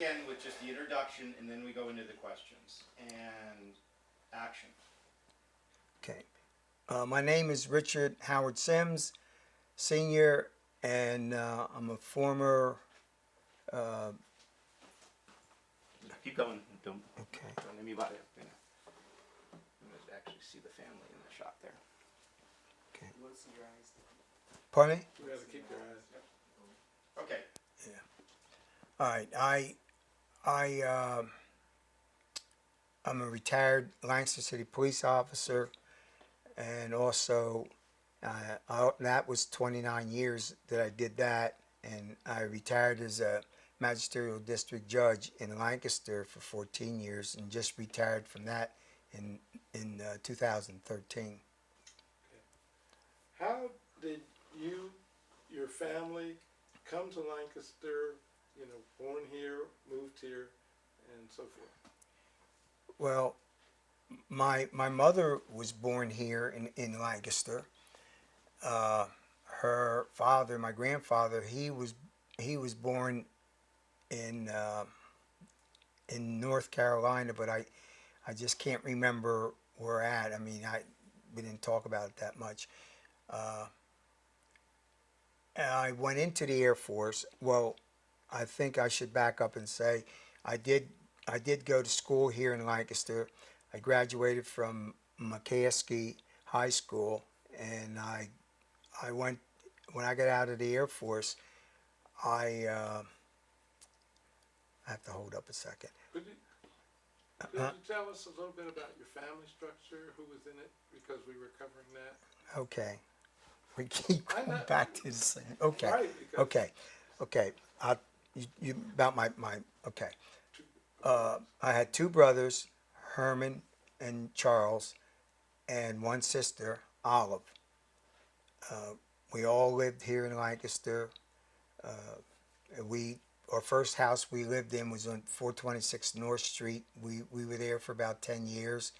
Again, with just the introduction, and then we go into the questions. And action. Okay. My name is Richard Howard Sims, Senior, and I'm a former. Uh, Keep going. okay. Don't let me bother you. You can actually see the family in the shot there. Okay. You want to see your eyes? Pardon me? You gotta keep your eyes. Okay. All right. I'm a retired Lancaster City police officer, and also that was 29 years that I did that, and I retired as a magisterial district judge in Lancaster for 14 years, and just retired from that in 2013. How did your family, come to Lancaster? You know, born here, moved here, and so forth. Well, my mother was born here in Lancaster. Her father, my grandfather, he was born in North Carolina, but I just can't remember where at. I mean, we didn't talk about it that much. And I went into the Air Force. Well, I think I should back up and say I did go to school here in Lancaster. I graduated from McCaskey High School, and I went when I got out of the Air Force. I have to hold up a second. Could you tell us a little bit about your family structure? Who was in it? Because we were covering that. Okay, we keep I going know. back to the same. Okay, Right, because okay. You about my okay. I had two brothers, Herman and Charles, and one sister, Olive. We all lived here in Lancaster. Our first house we lived in was on 426 North Street. We were there for about 10 years,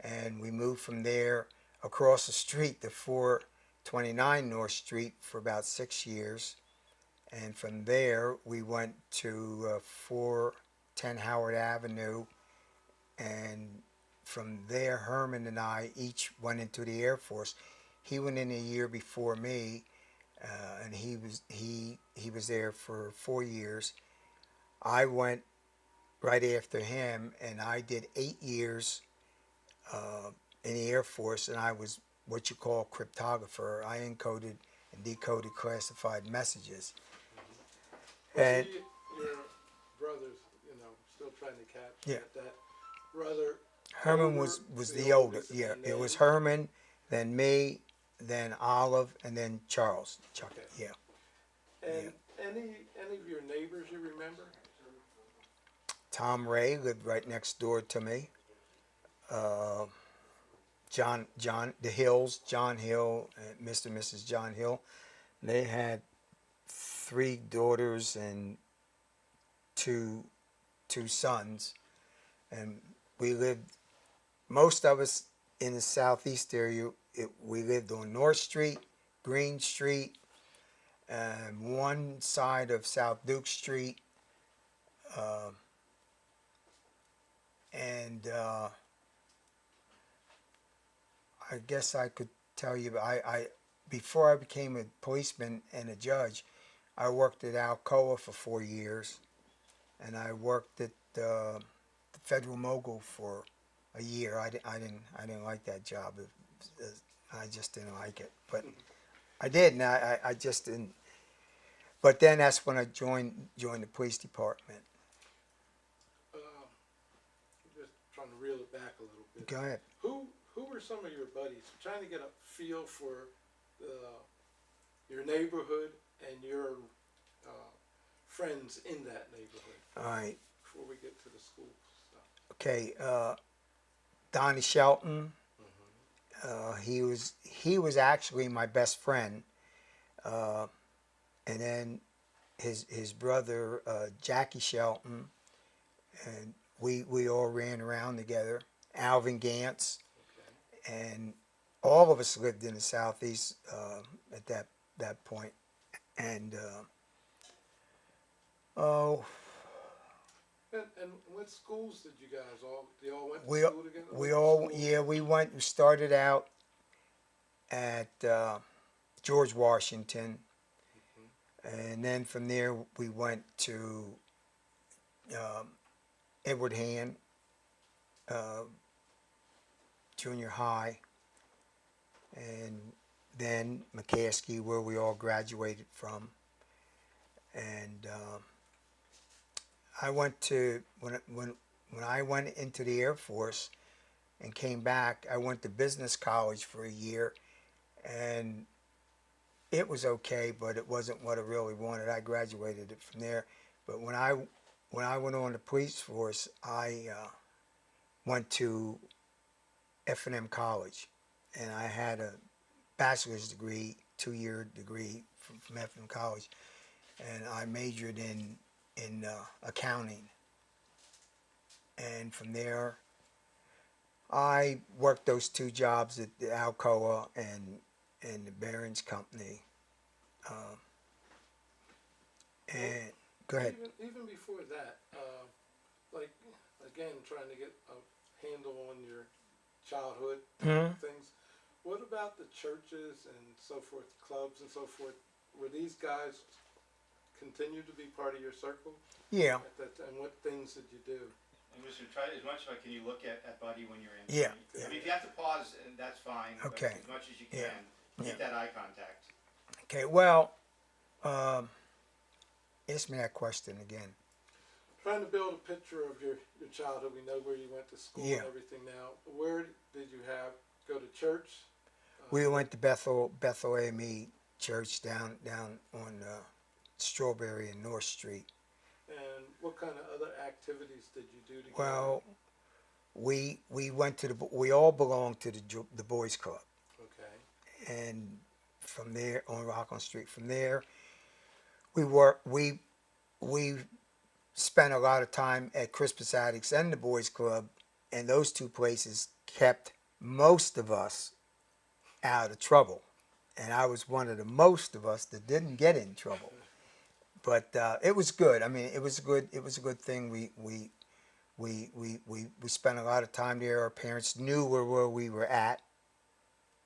and we moved from there across the street to 429 North Street for about 6 years, and from there we went to 410 Howard Avenue, and from there Herman and I each went into the Air Force. He went in a year before me, and he was there for 4 years. I went right after him, and I did 8 years in the Air Force, and I was what you call a cryptographer. I encoded and decoded classified messages. well, And see, your brothers, still trying to catch Yeah. that brother. Herman older, was the older. oldest, Yeah, and it was then- Herman, then me, then Olive, and then Charles. Chuck. Okay. Yeah. And any of your neighbors you remember? Tom Ray lived right next door to me. The Hills, John Hill, and Mr. and Mrs. John Hill. They had 3 daughters and two sons, and we lived. Most of us in the southeast area. We lived on North Street, Green Street, and one side of South Duke Street, and I guess I could tell you. Before I became a policeman and a judge, I worked at Alcoa for 4 years, and I worked at the Federal Mogul for a year. I didn't like that job. I just didn't like it, but I did, and I just didn't. But then that's when I joined the police department. Just trying to reel it back a little bit. Go ahead. Who were some of your buddies? Trying to get a feel for your neighborhood and your friends in that neighborhood All right. before we get to the school stuff. Okay. Donnie Shelton. He was actually my best friend, and then his brother Jackie Shelton, and we all ran around together. Alvin Gantz, Okay. and all of us lived in the southeast at that point. And oh, And what schools did you guys they all went to We school together? we What all school? yeah we started out at George Washington, and then from there we went to Edward Hand uh, Junior High, and then McCaskey, where we all graduated from. And I went to when I went into the Air Force and came back, I went to business college for a year, and it was okay, but it wasn't what I really wanted. I graduated it from there. But when I went on the police force, I went to F&M College, and I had a bachelor's degree, 2-year degree from F&M College, and I majored in accounting. And from there, I worked those 2 jobs at the Alcoa and the Barron's Company. And go ahead. Even before that, like again, trying to get a handle on your childhood things. What about the churches and so forth, clubs and so forth? Were these guys continue to be part of your circle? Yeah, And what things did you do? And we should try as much like can you look at Buddy when you're in. Yeah, I mean, if you have to pause, and that's fine. Okay. But as much as you Yeah. can, keep that eye contact. okay, well, ask me that question again. Trying to build a picture of your childhood. We know where you went to school Yeah. and everything now. Where did you go to church? We went to Bethel AME Church down on Strawberry and North Street. And what kind of other activities did you do together? Well, we went to we all belonged to the Boys Club, Okay. and from there on Rockland Street. From there, we spent a lot of time at Crispus Attucks and the Boys Club, and those 2 places kept most of us out of trouble, and I was one of the most of us that didn't get in trouble. But it was good. I mean, it was a good thing. We spent a lot of time there. Our parents knew where we were at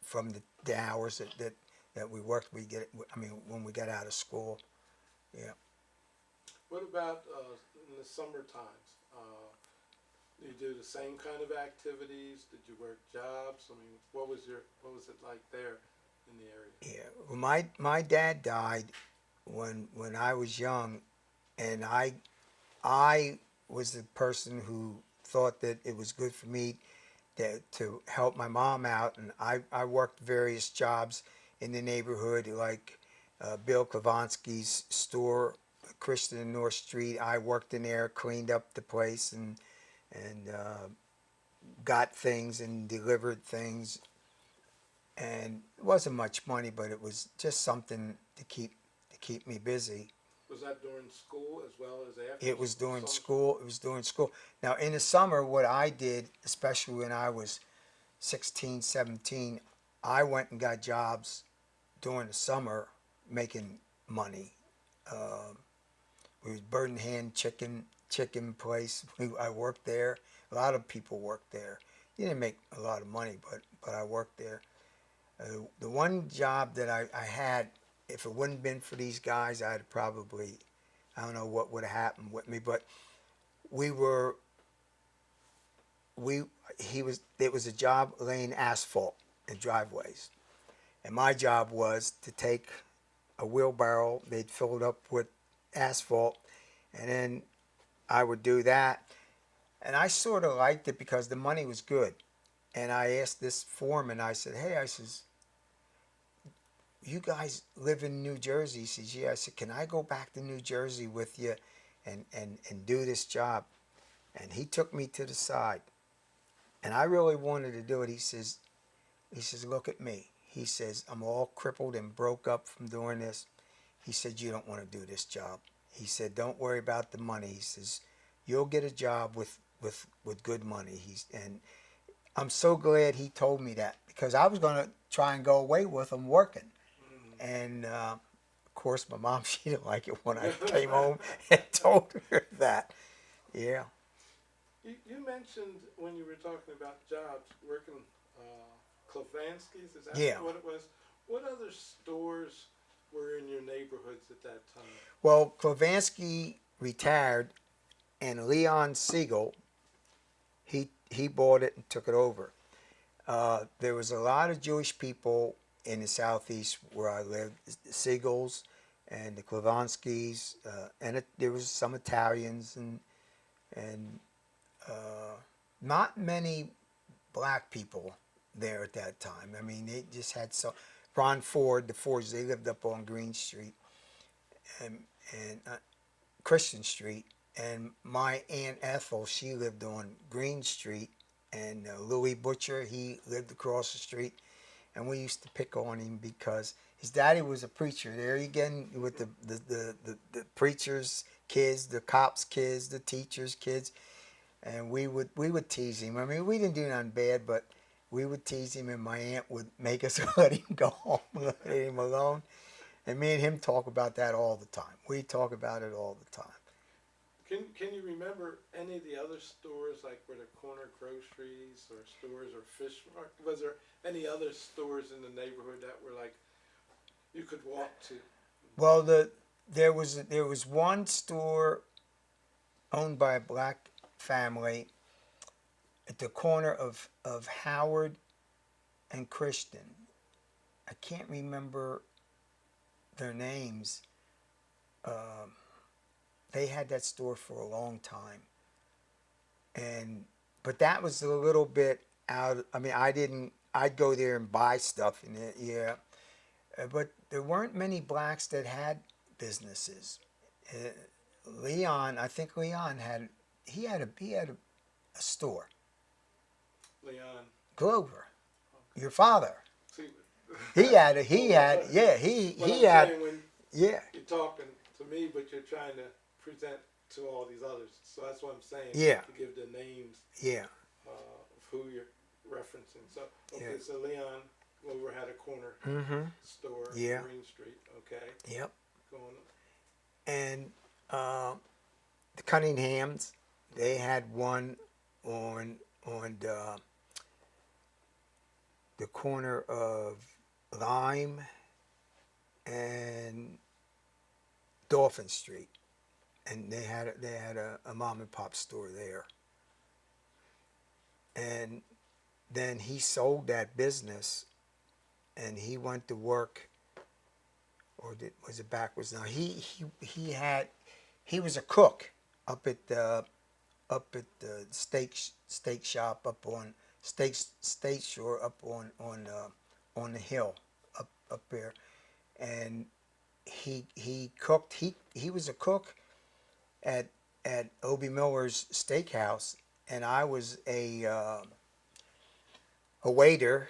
from the hours that we worked. When we got out of school. Yeah. What about in the summer times? Do you do the same kind of activities? Did you work jobs? I mean, what was it like there in the area? Yeah. Well, my dad died when I was young, and I was the person who thought that it was good for me to help my mom out, and I worked various jobs in the neighborhood, like Bill Klavansky's store, Christian and North Street. I worked in there, cleaned up the place, and got things and delivered things. And it wasn't much money, but it was just something to keep me busy. Was that during school as well as after? It was during summer? school. It was during school. Now, in the summer, what I did, especially when I was 16, 17, I went and got jobs during the summer making money. It was Bird and Hand chicken place. I worked there. A lot of people worked there. You didn't make a lot of money, but I worked there. The one job that I had, if it wouldn't have been for these guys, I'd probably, I don't know what would have happened with me, but it was a job laying asphalt in driveways. And my job was to take a wheelbarrow, they'd fill it up with asphalt, and then I would do that. And I sort of liked it because the money was good. And I asked this foreman, I said, hey, I says, you guys live in New Jersey? He says, yeah. I said, can I go back to New Jersey with you and do this job? And he took me to the side. And I really wanted to do it. He says, look at me. He says, I'm all crippled and broke up from doing this. He said, you don't want to do this job. He said, don't worry about the money. He says, you'll get a job with good money. And I'm so glad he told me that, because I was going to try and go away with him working. And of course, my mom, she didn't like it when I came home and told her that. Yeah. You mentioned when you were talking about jobs, working Klavansky's, is that Yeah. what it was? What other stores were in your neighborhoods at that time? Well, Klavansky retired, and Leon Siegel, he bought it and took it over. There was a lot of Jewish people in the southeast where I lived, the Siegels and the Klavanskys, there was some Italians and not many black people there at that time. I mean, they just had so Ron Ford, the Fords, they lived up on Green Street and Christian Street, and my Aunt Ethel, she lived on Green Street, and Louis Butcher, he lived across the street, and we used to pick on him because his daddy was a preacher. There again with the preachers' kids, the cops' kids, the teachers' kids, and we would tease him. I mean, we didn't do nothing bad, but we would tease him, and my aunt would make us let him go home, let him alone. And me and him talk about that all the time. We talk about it all the time. Can you remember any of the other stores, like were there corner groceries or stores or fish market? Was there any other stores in the neighborhood that were like you could walk to? Well, there was one store owned by a black family at the corner of Howard and Christian. I can't remember their names. They had that store for a long time, but that was a little bit out. I mean, I'd go there and buy stuff in it, yeah, but there weren't many blacks that had businesses. Leon, I think Leon had a store. Leon. Glover, your father. See, He had What he I'm had saying, when yeah. you're talking to me, but you're trying to present to all these others. So that's what I'm saying. Yeah. To give the names Yeah. of who you're referencing. So okay, Yeah. so Leon Glover had a corner Mm-hmm. store Yeah. on Green Street. Okay. Yep. Going. And the Cunninghams, they had one on the corner of Lime and Dolphin Street, and they had a mom and pop store there. And then he sold that business, and he went to work, or was it backwards? Now he was a cook up at the steak shop up on State Shore up on the hill up there, and he cooked. He was a cook at Obie Miller's Steakhouse, and I was a waiter.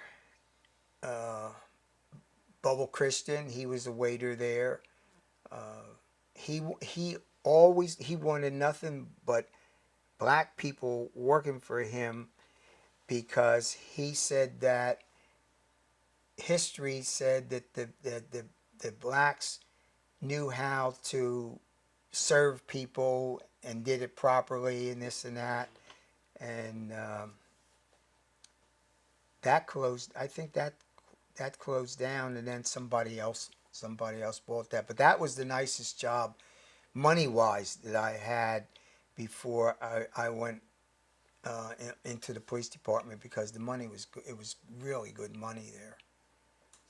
Bubble Christian, he was a waiter there. He wanted nothing but black people working for him, because he said that history said that the blacks knew how to serve people and did it properly and this and that, and that closed. I think that closed down, and then somebody else bought that. But that was the nicest job, money wise, that I had before I went into the police department, because the money was good. It was really good money there.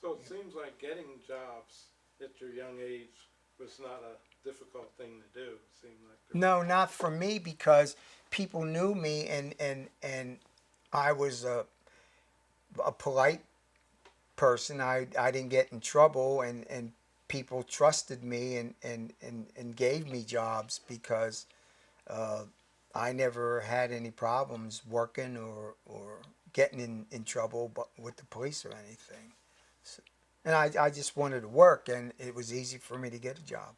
So it seems like getting jobs at your young age was not a difficult thing to do. It seemed like No, not for me, because people knew me, and I was a polite person. I didn't get in trouble, and people trusted me and gave me jobs, because I never had any problems working or getting in trouble with the police or anything. So, and I just wanted to work, and it was easy for me to get a job.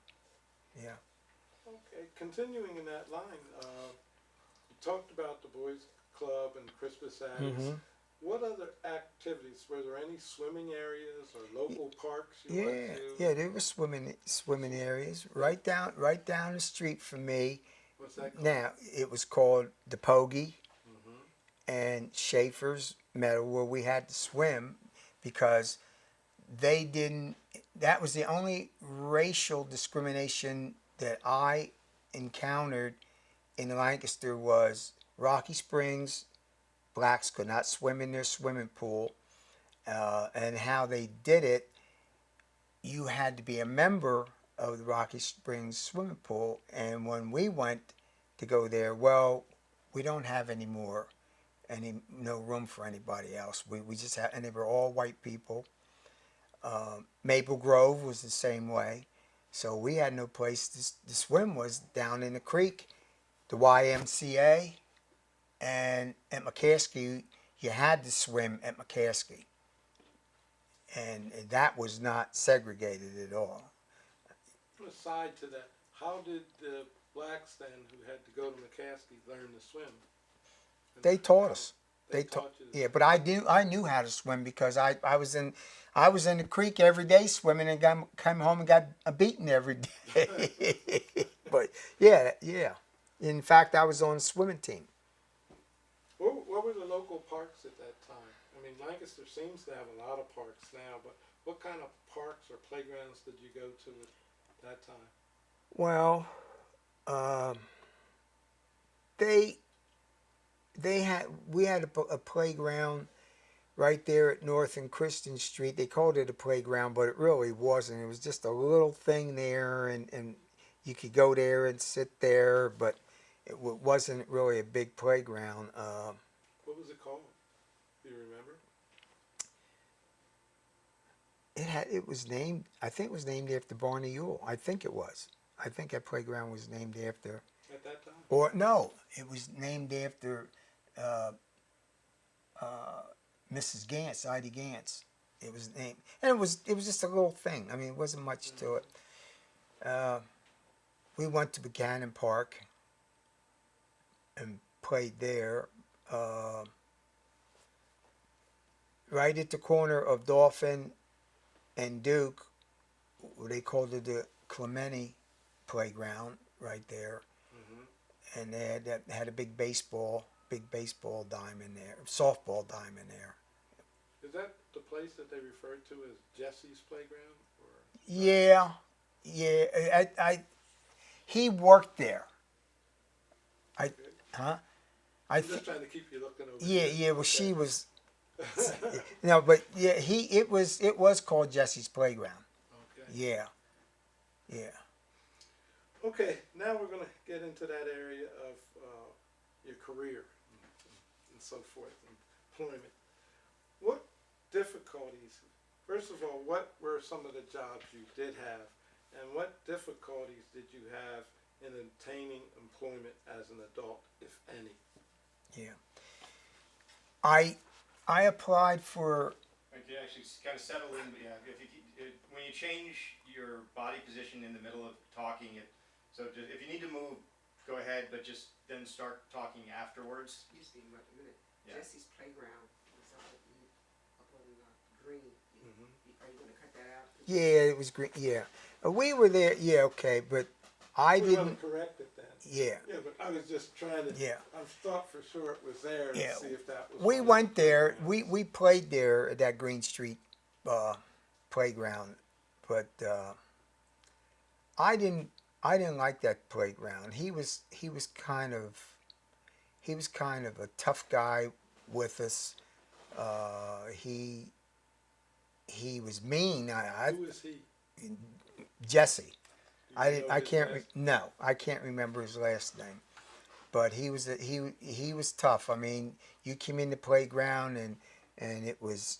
Yeah. Okay, continuing in that line, you talked about the Boys Club and Crispus Attucks. Mm-hmm. What other activities? Were there any swimming areas or local parks you went to? Yeah, there were swimming areas right down the street from me. What's that called? Now it was called the Pogey Mm-hmm. and Schaefer's Meadow, where we had to swim because they didn't. That was the only racial discrimination that I encountered in Lancaster. Was Rocky Springs blacks could not swim in their swimming pool, and how they did it. You had to be a member of the Rocky Springs swimming pool, and when we went to go there, well, we don't have no room for anybody else. We just had, and they were all white people. Maple Grove was the same way, so we had no place to swim. Was down in the creek, the YMCA, and at McCaskey, you had to swim at McCaskey, and that was not segregated at all. Aside to that, how did the blacks then, who had to go to McCaskey, learn to swim? And They taught how- us. They taught you. To Yeah, but I knew how to swim because I was in the creek every day swimming and came home and got a beating every day. But yeah. In fact, I was on the swimming team. What were the local parks at that time? I mean, Lancaster seems to have a lot of parks now, but what kind of parks or playgrounds did you go to at that time? Well, we had a playground right there at North and Christian Street. They called it a playground, but it really wasn't. It was just a little thing there, and you could go there and sit there, but it wasn't really a big playground. What was it called? Do you remember? It was named. I think it was named after Barney Ewell. I think it was. I think that playground was named after. At that time? Or no, it was named after Mrs. Gantz, Ida Gantz. It was named, and it was just a little thing. I mean, it wasn't much to it. We went to Buchanan Park and played there. Right at the corner of Dolphin and Duke, they called it the Clementi Playground right there. Mm-hmm. And they had a big baseball diamond there, softball diamond there. Is that the place that they referred to as Jesse's Playground? Or Yeah. He worked there. I I'm just trying to keep you looking over. Yeah, here. yeah. Well, Okay. she was. No, but yeah, it was called Jesse's Playground. Okay. Yeah. Okay, now we're going to get into that area of your career and so forth, employment. What difficulties, first of all, what were some of the jobs you did have, and what difficulties did you have in obtaining employment as an adult, if any? Yeah. I applied for. Okay, actually, kind of settle in. But yeah, when you change your body position in the middle of talking, if you need to move, go ahead, but just then start talking afterwards. Excuse me, wait a minute. Yeah. Jesse's Playground was up on Green. Mhm. Are you gonna cut that out? Yeah, it was green. Yeah, we were there. Yeah, okay, but I We didn't. want to correct it then. Yeah. Yeah, but I was just trying to. Yeah. I thought for sure it was there to Yeah. see if that was. We one of went the there. playgrounds. We played there at that Green Street playground, but I didn't like that playground. He was kind of a tough guy with us. He was mean. Who is he? Jesse. Do you know his last- I can't remember his last name, but he was tough. I mean, you came in the playground and it was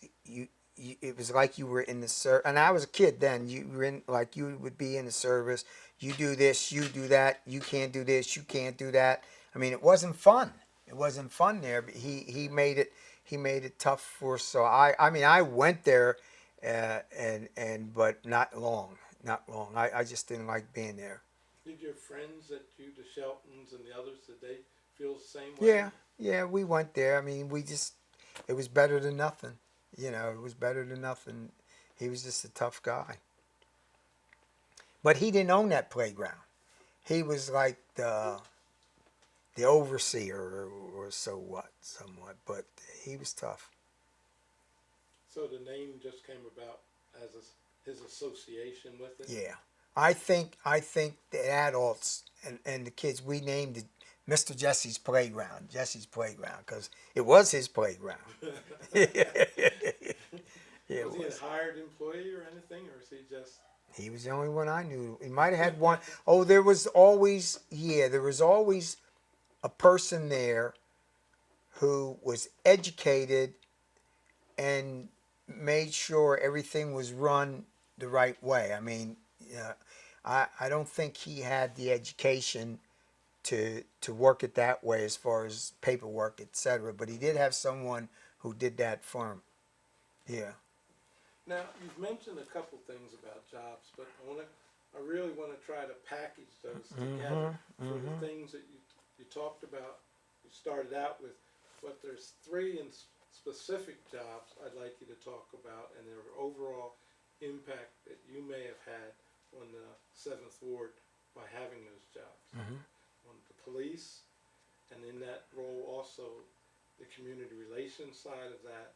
it was like you were in the service. And I was a kid then. You were in like you would be in the service. You do this, you do that. You can't do this, you can't do that. I mean, it wasn't fun. It wasn't fun there. But he made it tough for us. So I went there, but not long. Not long. I just didn't like being there. Did your friends at you, the Sheltons and the others, did they feel the same way? Yeah, we went there. I mean, it was better than nothing. You know, it was better than nothing. He was just a tough guy. But he didn't own that playground. He was like the overseer or so what, somewhat. But he was tough. So the name just came about as his association with it? Yeah. I think the adults and the kids, we named it Mr. Jesse's Playground, because it was his playground. Yeah, it Was he a was. hired employee or anything, or is he just? He was the only one I knew. He might have had one. Oh, there was always a person there who was educated and made sure everything was run the right way. I mean, I don't think he had the education to work it that way as far as paperwork, etc. But he did have someone who did that for him. Yeah. Now, you've mentioned a couple things about jobs, but I really want to try to package those together for the things that you talked about. You started out with, but there's three specific jobs I'd like you to talk about and their overall impact that you may have had on the 7th Ward by having those jobs. On the police, and in that role also the community relations side of that,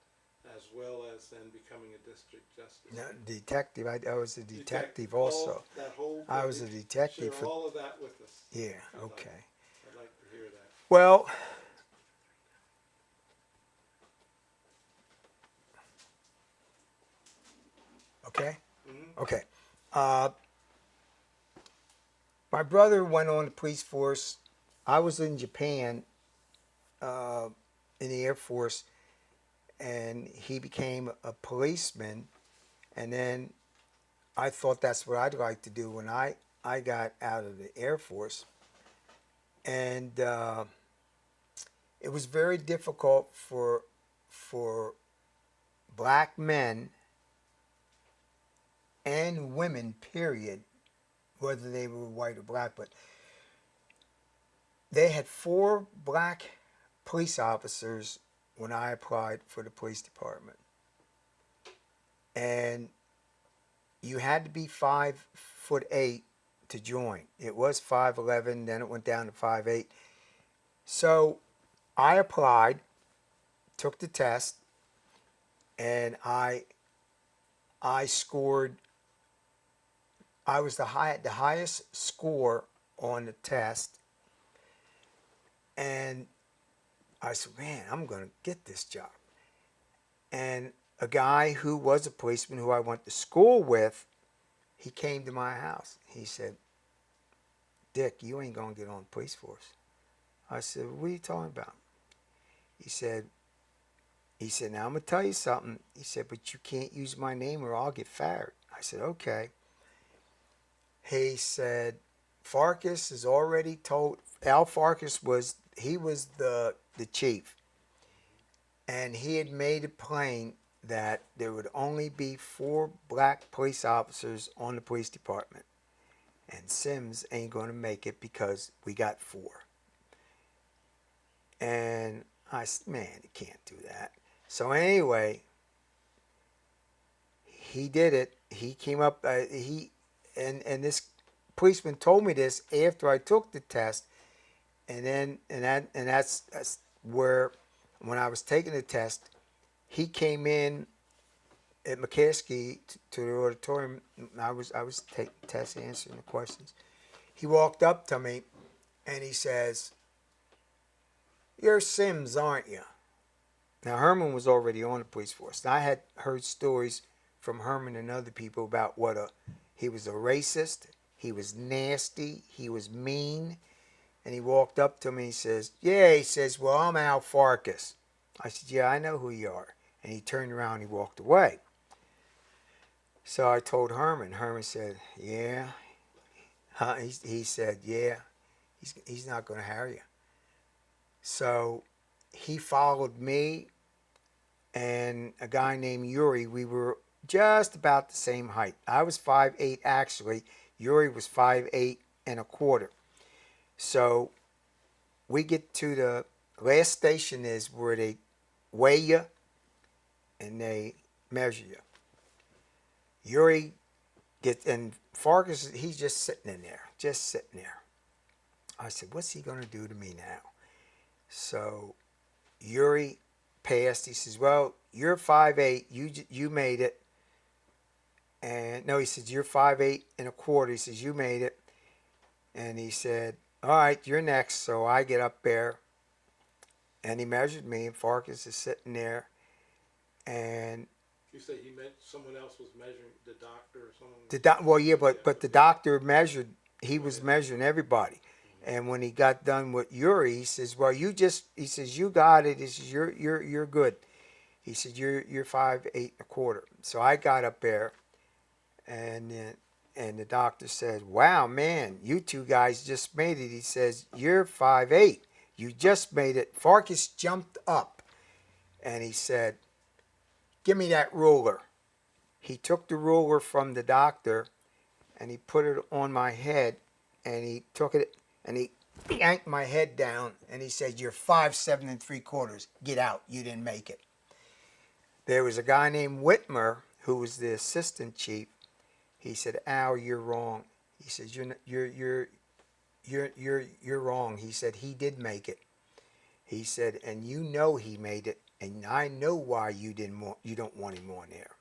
as well as then becoming a district justice. No, detective. I was a detective also. That whole I was a detective share for. all of that with us. Yeah. if you'd like. Okay. I'd like to hear that. Well. Okay. Mm-hmm. Okay. My brother went on the police force. I was in Japan, in the Air Force, and he became a policeman. And then I thought that's what I'd like to do when I got out of the Air Force. And it was very difficult for black men and women, period, whether they were white or black, but they had 4 black police officers when I applied for the police department. And you had to be 5'8" to join. It was 5'11", then it went down to 5'8". So I applied, took the test, and I scored. I was the highest score on the test, and I said, "Man, I'm going to get this job." And a guy who was a policeman who I went to school with, he came to my house. He said, "Dick, you ain't going to get on the police force." I said, "What are you talking about?" He said, "Now I'm going to tell you something." He said, "But you can't use my name or I'll get fired." I said, "Okay." He said, "Farkas is already told." Al Farkas was the chief, and he had made it plain that there would only be 4 black police officers on the police department, and Sims ain't going to make it because we got 4. And I said, "Man, you can't do that." So anyway, he did it. He came up. And this policeman told me this after I took the test, and that's where, when I was taking the test, he came in at McCaskey to the auditorium. I was taking the test, answering the questions. He walked up to me, and he says, "You're Sims, aren't you?" Now Herman was already on the police force. Now, I had heard stories from Herman and other people about he was a racist, he was nasty, he was mean. And he walked up to me, he says, "Yeah," he says, "well, I'm Al Farkas." I said, "Yeah, I know who you are." And he turned around and he walked away. So I told Herman. Herman said, "Yeah." He said, "Yeah, he's not going to hire you." So he followed me and a guy named Yuri. We were just about the same height. I was 5'8" actually. Yuri was 5'8 1/4". So we get to the last station is where they weigh you and they measure you. Yuri and Farkas, he's just sitting in there, just sitting there. I said, "What's he going to do to me now?" So Yuri passed. He says, well, you're 5'8". You made it. And no, he says, you're 5'8 1/4". He says, you made it. And he said, all right, you're next. So I get up there and he measured me, and Farkas is sitting there. And You say he meant someone else was measuring, the doctor or someone? well, yeah, but the doctor measured, he was measuring everybody. And when he got done with Yuri, he says, well, he says, you got it. He says, you're good. He said, you're 5'8 1/4". So I got up there, and the doctor said, wow, man, you two guys just made it. He says, you're 5'8". You just made it. Farkas jumped up, and he said, give me that ruler. He took the ruler from the doctor, and he put it on my head, and he took it, and he yanked my head down, and he said, you're 5'7 3/4". Get out. You didn't make it. There was a guy named Whitmer who was the assistant chief. He said, Al, you're wrong. He says, you're wrong. He said, he did make it. He said, and you know he made it, and I know why you don't want him on there.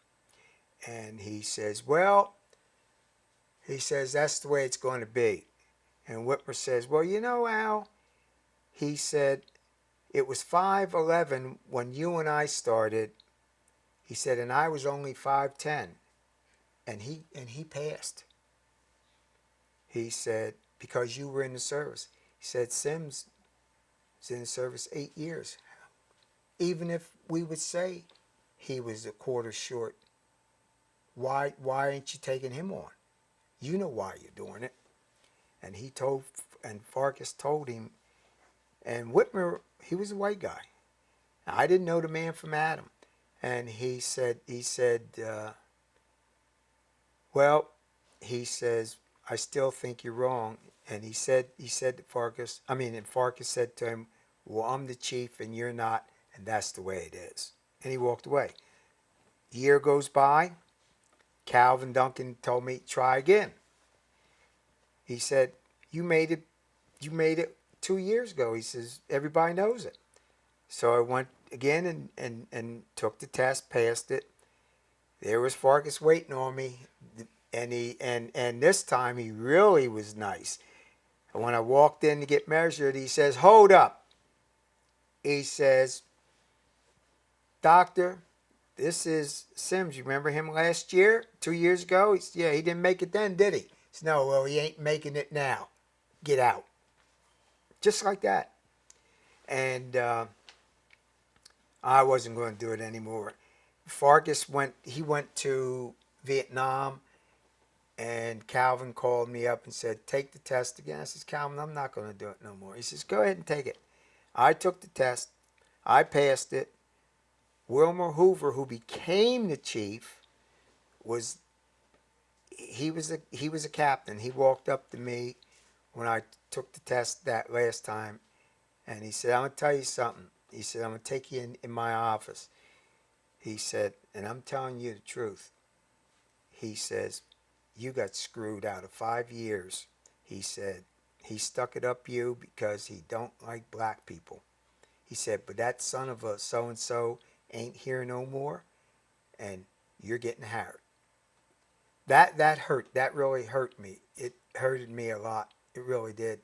And he says, well, he says, that's the way it's going to be. And Whitmer says, well, you know, Al, he said, it was 5'11 when you and I started. He said, and I was only 5'10. And he passed. He said, because you were in the service. He said, Sims was in the service 8 years. Even if we would say he was a quarter short, why ain't you taking him on? You know why you're doing it. And Farkas told him, and Whitmer, he was a white guy. I didn't know the man from Adam. And he said, well, he says, I still think you're wrong. And he said to Farkas, and Farkas said to him, well, I'm the chief and you're not, and that's the way it is. And he walked away. Year goes by. Calvin Duncan told me, try again. He said, you made it 2 years ago. He says, everybody knows it. So I went again and took the test, passed it. There was Farkas waiting on me, and this time he really was nice. And when I walked in to get measured, he says, hold up. He says, doctor, this is Sims. You remember him last year, 2 years ago? He said, yeah, he didn't make it then, did he? He said, no, well, he ain't making it now. Get out. Just like that. And I wasn't going to do it anymore. Farkas went to Vietnam, and Calvin called me up and said, take the test again. I says, Calvin, I'm not going to do it no more. He says, go ahead and take it. I took the test. I passed it. Wilmer Hoover, who became the chief, was a captain. He walked up to me when I took the test that last time, and he said, I'm going to tell you something. He said, I'm going to take you in my office. He said, and I'm telling you the truth. He says, you got screwed out of 5 years. He said, he stuck it up you because he don't like black people. He said, but that son of a so-and-so ain't here no more, and you're getting hired. That hurt. That really hurt me. It hurted me a lot. It really did.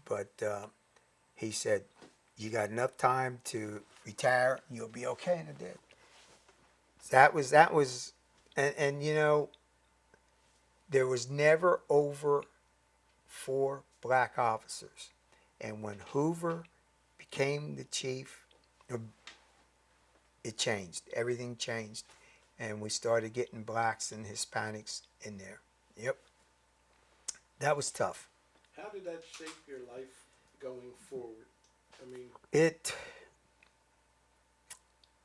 But he said, you got enough time to retire, you'll be okay, and I did. That was, and you know, there was never over 4 black officers. And when Hoover became the chief, it changed. Everything changed. And we started getting blacks and Hispanics in there. Yep. That was tough. How did that shape your life going forward? I mean,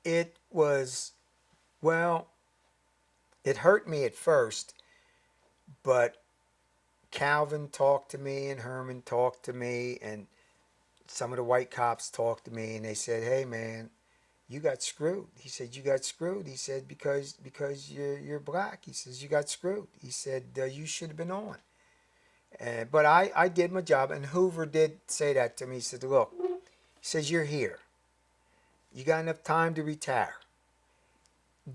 it was, well, it hurt me at first, but Calvin talked to me and Herman talked to me and some of the white cops talked to me and they said, hey man, you got screwed. He said, you got screwed. He said, because you're black. He says, you got screwed. He said, you should have been on. But I did my job, and Hoover did say that to me. He said, look, He says, you're here. You got enough time to retire.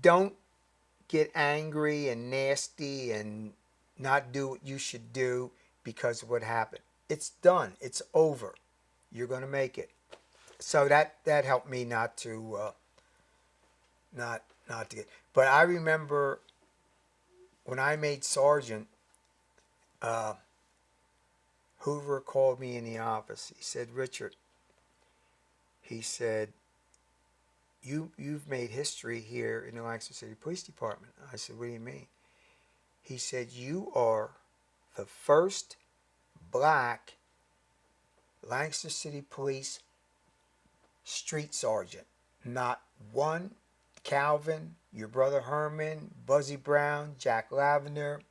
Don't get angry and nasty and not do what you should do because of what happened. It's done. It's over. You're going to make it. So that helped me not to get. But I remember when I made sergeant, Hoover called me in the office. He said, Richard, he said, you've made history here in the Lancaster City Police Department. I said, what do you mean? He said, you are the first black Lancaster City Police street sergeant. Not one. Calvin, your brother Herman, Buzzy Brown, Jack Lavender,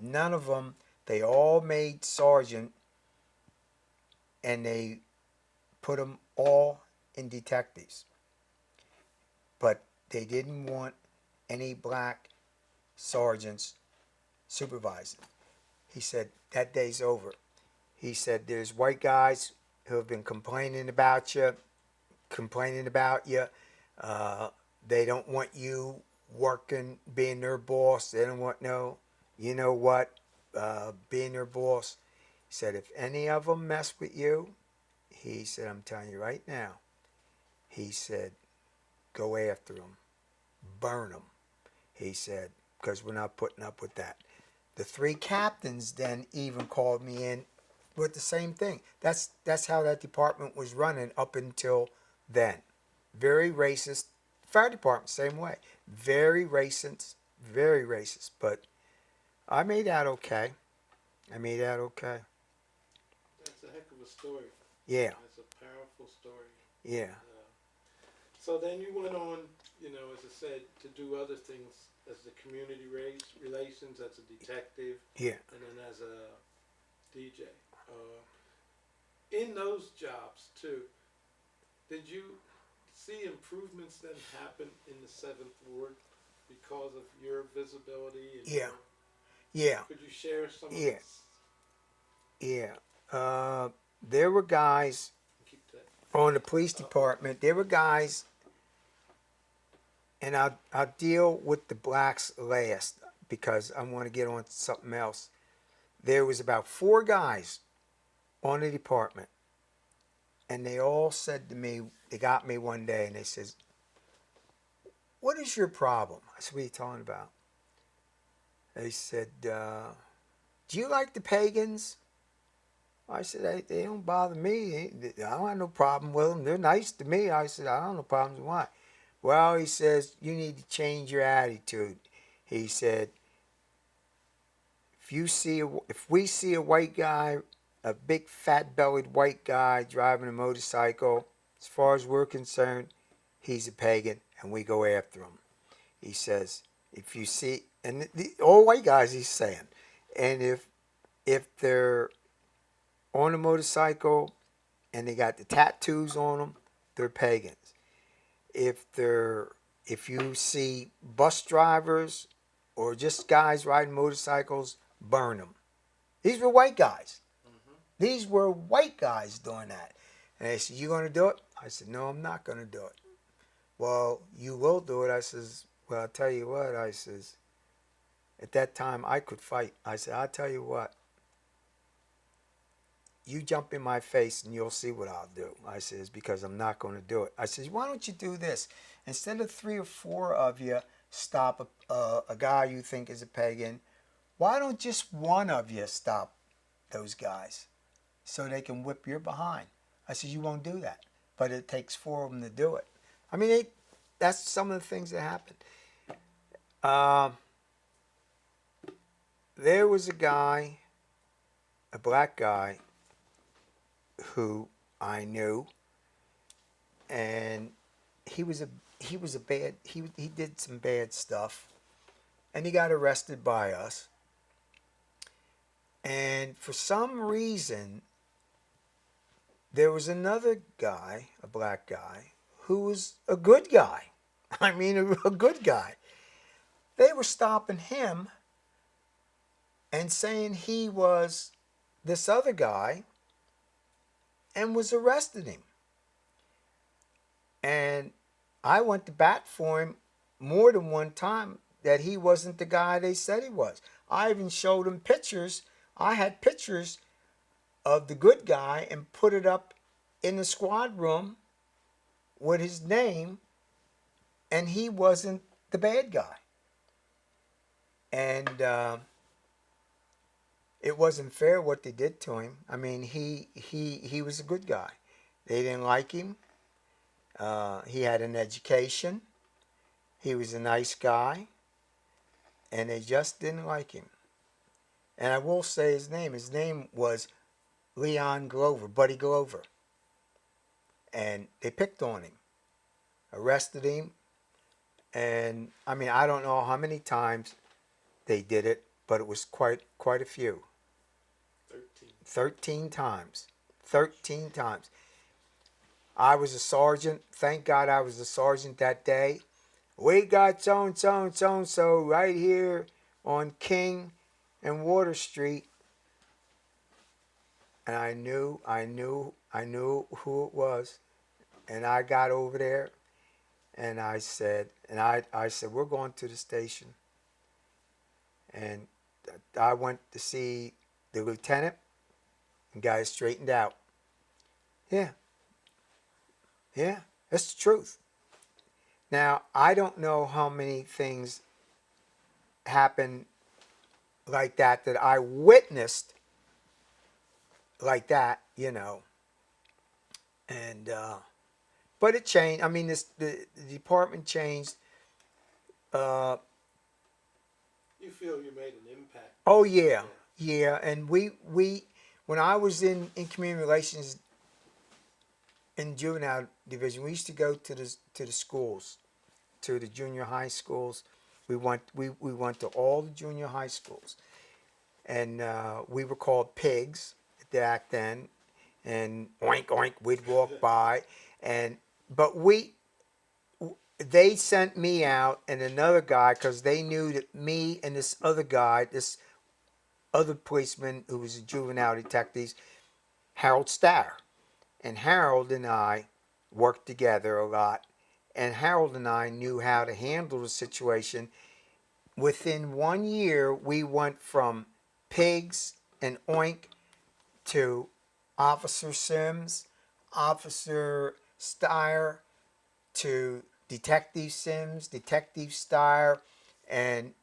none of them. They all made sergeant, and they put them all in detectives. But they didn't want any black sergeants supervising. He said, that day's over. He said, there's white guys who have been complaining about you. They don't want you working, being their boss. They don't want being their boss. He said, if any of them mess with you, he said, I'm telling you right now, he said, go after them. Burn them. He said, because we're not putting up with that. The 3 captains then even called me in with the same thing. That's how that department was running up until then. Very racist. Fire department, same way. Very racist. But I made out okay. That's a heck of a story. Yeah. That's a powerful story. Yeah. So then you went on, as I said, to do other things as the community relations, as a detective, Yeah. and then as a DJ. In those jobs too, did you see improvements then happen in the 7th Ward because of your visibility? And Yeah. Yeah. Could you share some of Yeah. this? Yeah. There were guys Keep that. on the police department. There were guys, and I'll deal with the blacks last because I want to get on to something else. There was about 4 guys on the department, and they all said to me, they got me one day, and they says, what is your problem? I said, what are you talking about? They said, do you like the pagans? I said, they don't bother me. I don't have no problem with them. They're nice to me. I said, I don't have no problems. Why? Well, he says, you need to change your attitude. He said, if we see a white guy, a big fat-bellied white guy driving a motorcycle, as far as we're concerned, he's a pagan, and we go after him. He says, if you see, and all white guys, he's saying, and if they're on a motorcycle and they got the tattoos on them, they're pagans. If you see bus drivers or just guys riding motorcycles, burn them. These were white guys. These were white guys doing that. And they said, you going to do it? I said, no, I'm not going to do it. Well, you will do it. I says, well, I'll tell you what. I says, at that time, I could fight. I said, I'll tell you what. You jump in my face and you'll see what I'll do. I says, because I'm not going to do it. I says, why don't you do this? Instead of 3 or 4 of you stop a guy you think is a pagan, why don't just one of you stop those guys so they can whip your behind? I said, you won't do that. But it takes 4 of them to do it. I mean, that's some of the things that happened. There was a guy, a black guy, who I knew, and he did some bad stuff, and he got arrested by us. And for some reason, there was another guy, a black guy, who was a good guy. I mean, a good guy. They were stopping him and saying he was this other guy and was arresting him. I went to bat for him more than one time that he wasn't the guy they said he was. I even showed him pictures. I had pictures of the good guy and put it up in the squad room with his name, and he wasn't the bad guy. And it wasn't fair what they did to him. I mean, he was a good guy. They didn't like him. He had an education. He was a nice guy, and they just didn't like him. And I will say his name. His name was Leon Glover, Buddy Glover. And they picked on him, arrested him, and I mean, I don't know how many times they did it, but it was quite a few. 13 times. 13 times. I was a sergeant. Thank God I was a sergeant that day. We got so-and-so right here on King and Water Street. And I knew who it was. And I got over there and I said, we're going to the station. And I went to see the lieutenant and got it straightened out. Yeah, that's the truth. Now, I don't know how many things happened like that I witnessed like that, you know. And, but it changed. I mean, the department changed. You feel you made an impact. Oh, yeah. And we when I was in community relations in juvenile division, we used to go to the schools, to the junior high schools. We went to all the junior high schools, and we were called pigs back then. And oink oink, we'd walk by, but they sent me out and another guy because they knew that me and this other guy, this other policeman who was a juvenile detective, Harold Starr. And Harold and I worked together a lot. And Harold and I knew how to handle the situation. Within 1 year, we went from pigs and oink to Officer Sims, Officer Steyer, to Detective Sims, Detective Steyer, and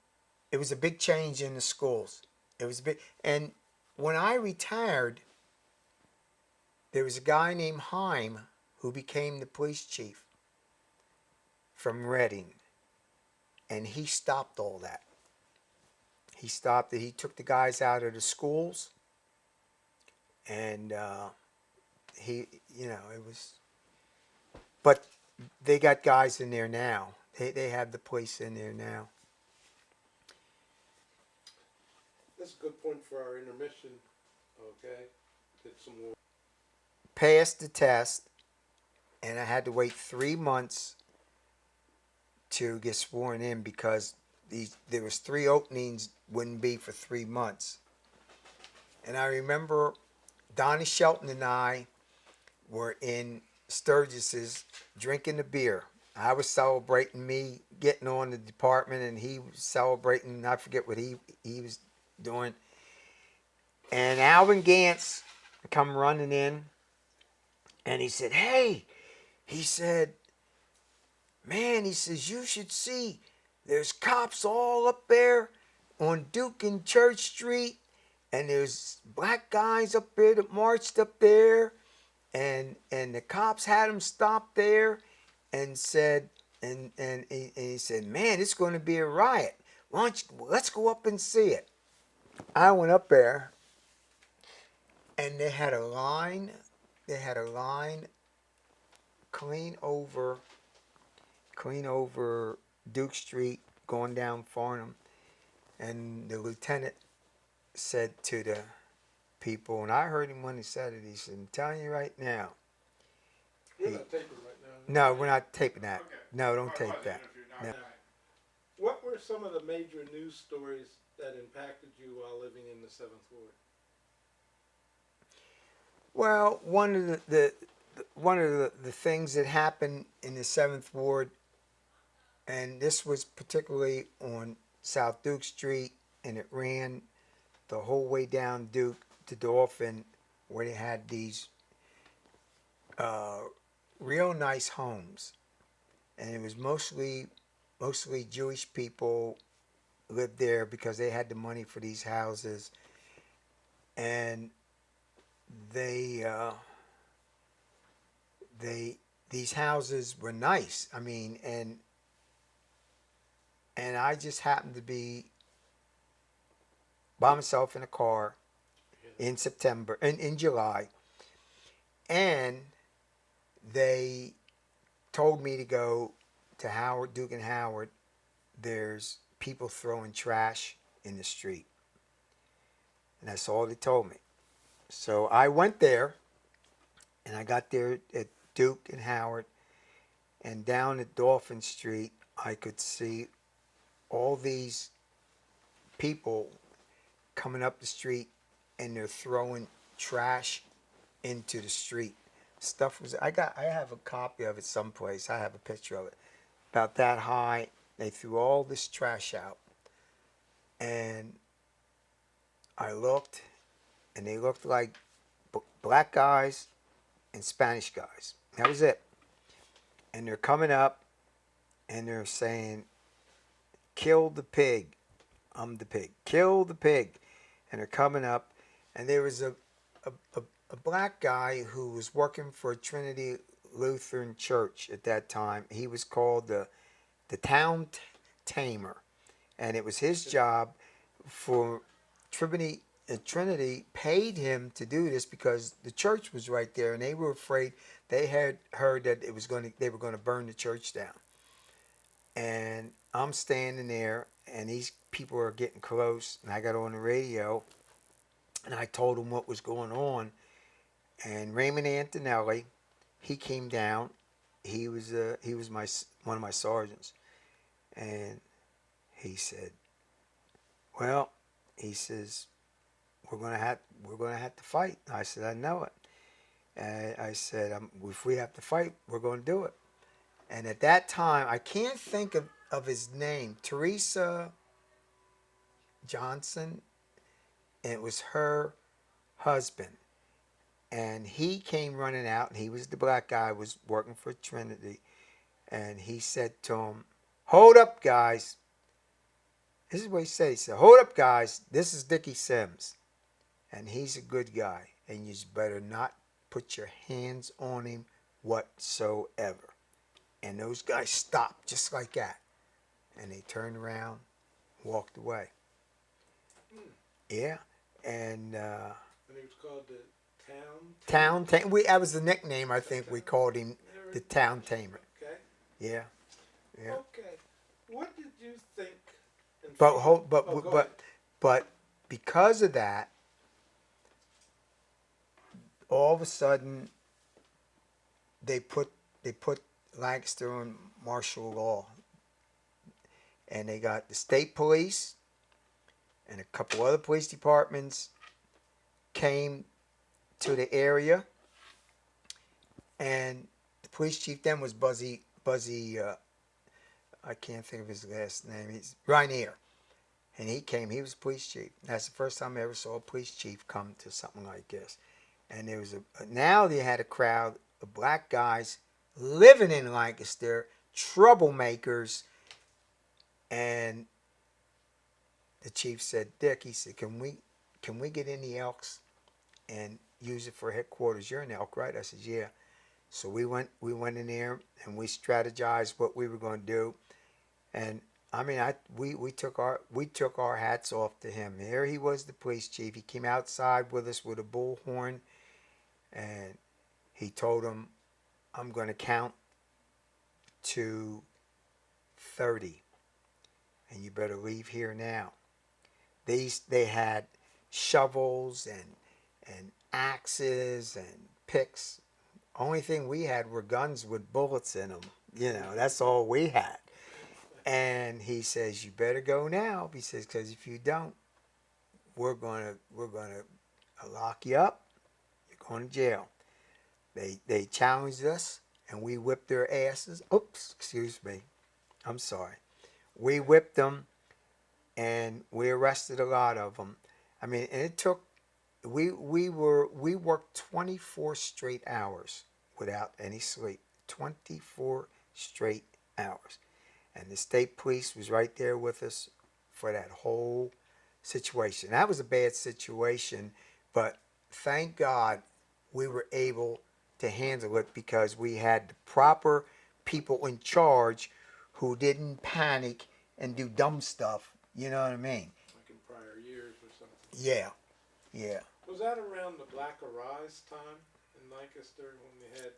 it was a big change in the schools. It was big. And when I retired, there was a guy named Heim who became the police chief from Reading, and he stopped all that. He stopped it. He took the guys out of the schools, and it was. But they got guys in there now. They have the police in there now. That's a good point for our intermission. Okay, get some more. Passed the test, and I had to wait 3 months to get sworn in because there was 3 openings, wouldn't be for 3 months. And I remember Donnie Shelton and I were in Sturgis's drinking the beer. I was celebrating me getting on the department, and he was celebrating, I forget what he was doing. And Alvin Gantz come running in, and he said, "Hey," he said, "man," he says, "you should see, there's cops all up there on Duke and Church Street, and there's black guys up there that marched up there, and the cops had them stopped there, and said, and he said, man, it's going to be a riot. Why don't you, let's go up and see it." I went up there, and they had a line clean over Duke Street going down Farnham, and the lieutenant said to the people, and I heard him when he said it, he said, "I'm telling you right now." We're not taping right now. No, we're not taping that. Okay. No, don't tape that. No. What were some of the major news stories that impacted you while living in the 7th Ward? Well, one of the the things that happened in the Seventh Ward, and this was particularly on South Duke Street, and it ran the whole way down Duke to Dolphin, where they had these real nice homes, and it was mostly Jewish people lived there because they had the money for these houses, and they these houses were nice. I mean, and I just happened to be by myself in a car in September, in July, and they told me to go to Howard, Duke and Howard. There's people throwing trash in the street. And that's all they told me. So I went there, and I got there at Duke and Howard, and down at Dolphin Street, I could see all these people coming up the street, and they're throwing trash into the street. Stuff was I have a copy of it someplace. I have a picture of it. About that high, they threw all this trash out. And I looked, and they looked like black guys and Spanish guys. That was it. And they're coming up, and they're saying, "Kill the pig. I'm the pig. Kill the pig." And they're coming up, and there was a black guy who was working for Trinity Lutheran Church at that time. He was called the Town Tamer, and it was his job for Trinity. Trinity paid him to do this because the church was right there, and they were afraid. They had heard that they were going to burn the church down. And I'm standing there, and these people are getting close, and I got on the radio, and I told them what was going on. And Raymond Antonelli, he came down. He was one of my sergeants, and he said, "Well," he says, we're gonna have to fight." I said, "I know it." And I said, "If we have to fight, we're going to do it." And at that time, I can't think of his name, Teresa Johnson, and it was her husband. And he came running out, and he was the black guy, was working for Trinity. And he said to him, "Hold up, guys." This is what he said. He said, "Hold up, guys. This is Dickie Sims. And he's a good guy. And you better not put your hands on him whatsoever." And those guys stopped just like that. And they turned around, walked away. Yeah. And And he was called the Town Tamer. That was the nickname, I think we called him, the Town Tamer. Okay. Yeah. Yeah. Okay. What did you think? and But feel- hold, Oh, go ahead. but because of that, all of a sudden they put Lancaster on martial law, and they got the state police and a couple other police departments came to the area, and the police chief then was Buzzy. I can't think of his last name. He's Rainier, and he came. He was police chief. That's the first time I ever saw a police chief come to something like this. And there was now they had a crowd of black guys living in Lancaster, troublemakers, and the chief said, "Dick," he said, can we get in the Elks and use it for headquarters? You're an Elk, right?" I said, "Yeah." So we went in there, and we strategized what we were going to do. And I mean, we took our hats off to him. Here he was, the police chief. He came outside with us with a bullhorn, and he told him, "I'm going to count to 30, and you better leave here now." They had shovels and axes and picks. Only thing we had were guns with bullets in them. You know, that's all we had. And he says, "You better go now." He says, "Because if you don't, we're gonna lock you up. You're going to jail." They challenged us, and we whipped their asses. Oops, excuse me. I'm sorry. We whipped them, and we arrested a lot of them. I mean, and it took. We worked 24 straight hours without any sleep. 24 straight hours, and the state police was right there with us for that whole situation. That was a bad situation, but thank God we were able to handle it because we had the proper people in charge who didn't panic and do dumb stuff. You know what I mean? Like in prior years or something. Yeah, yeah. Was that around the Black Arise time in Lancaster when they had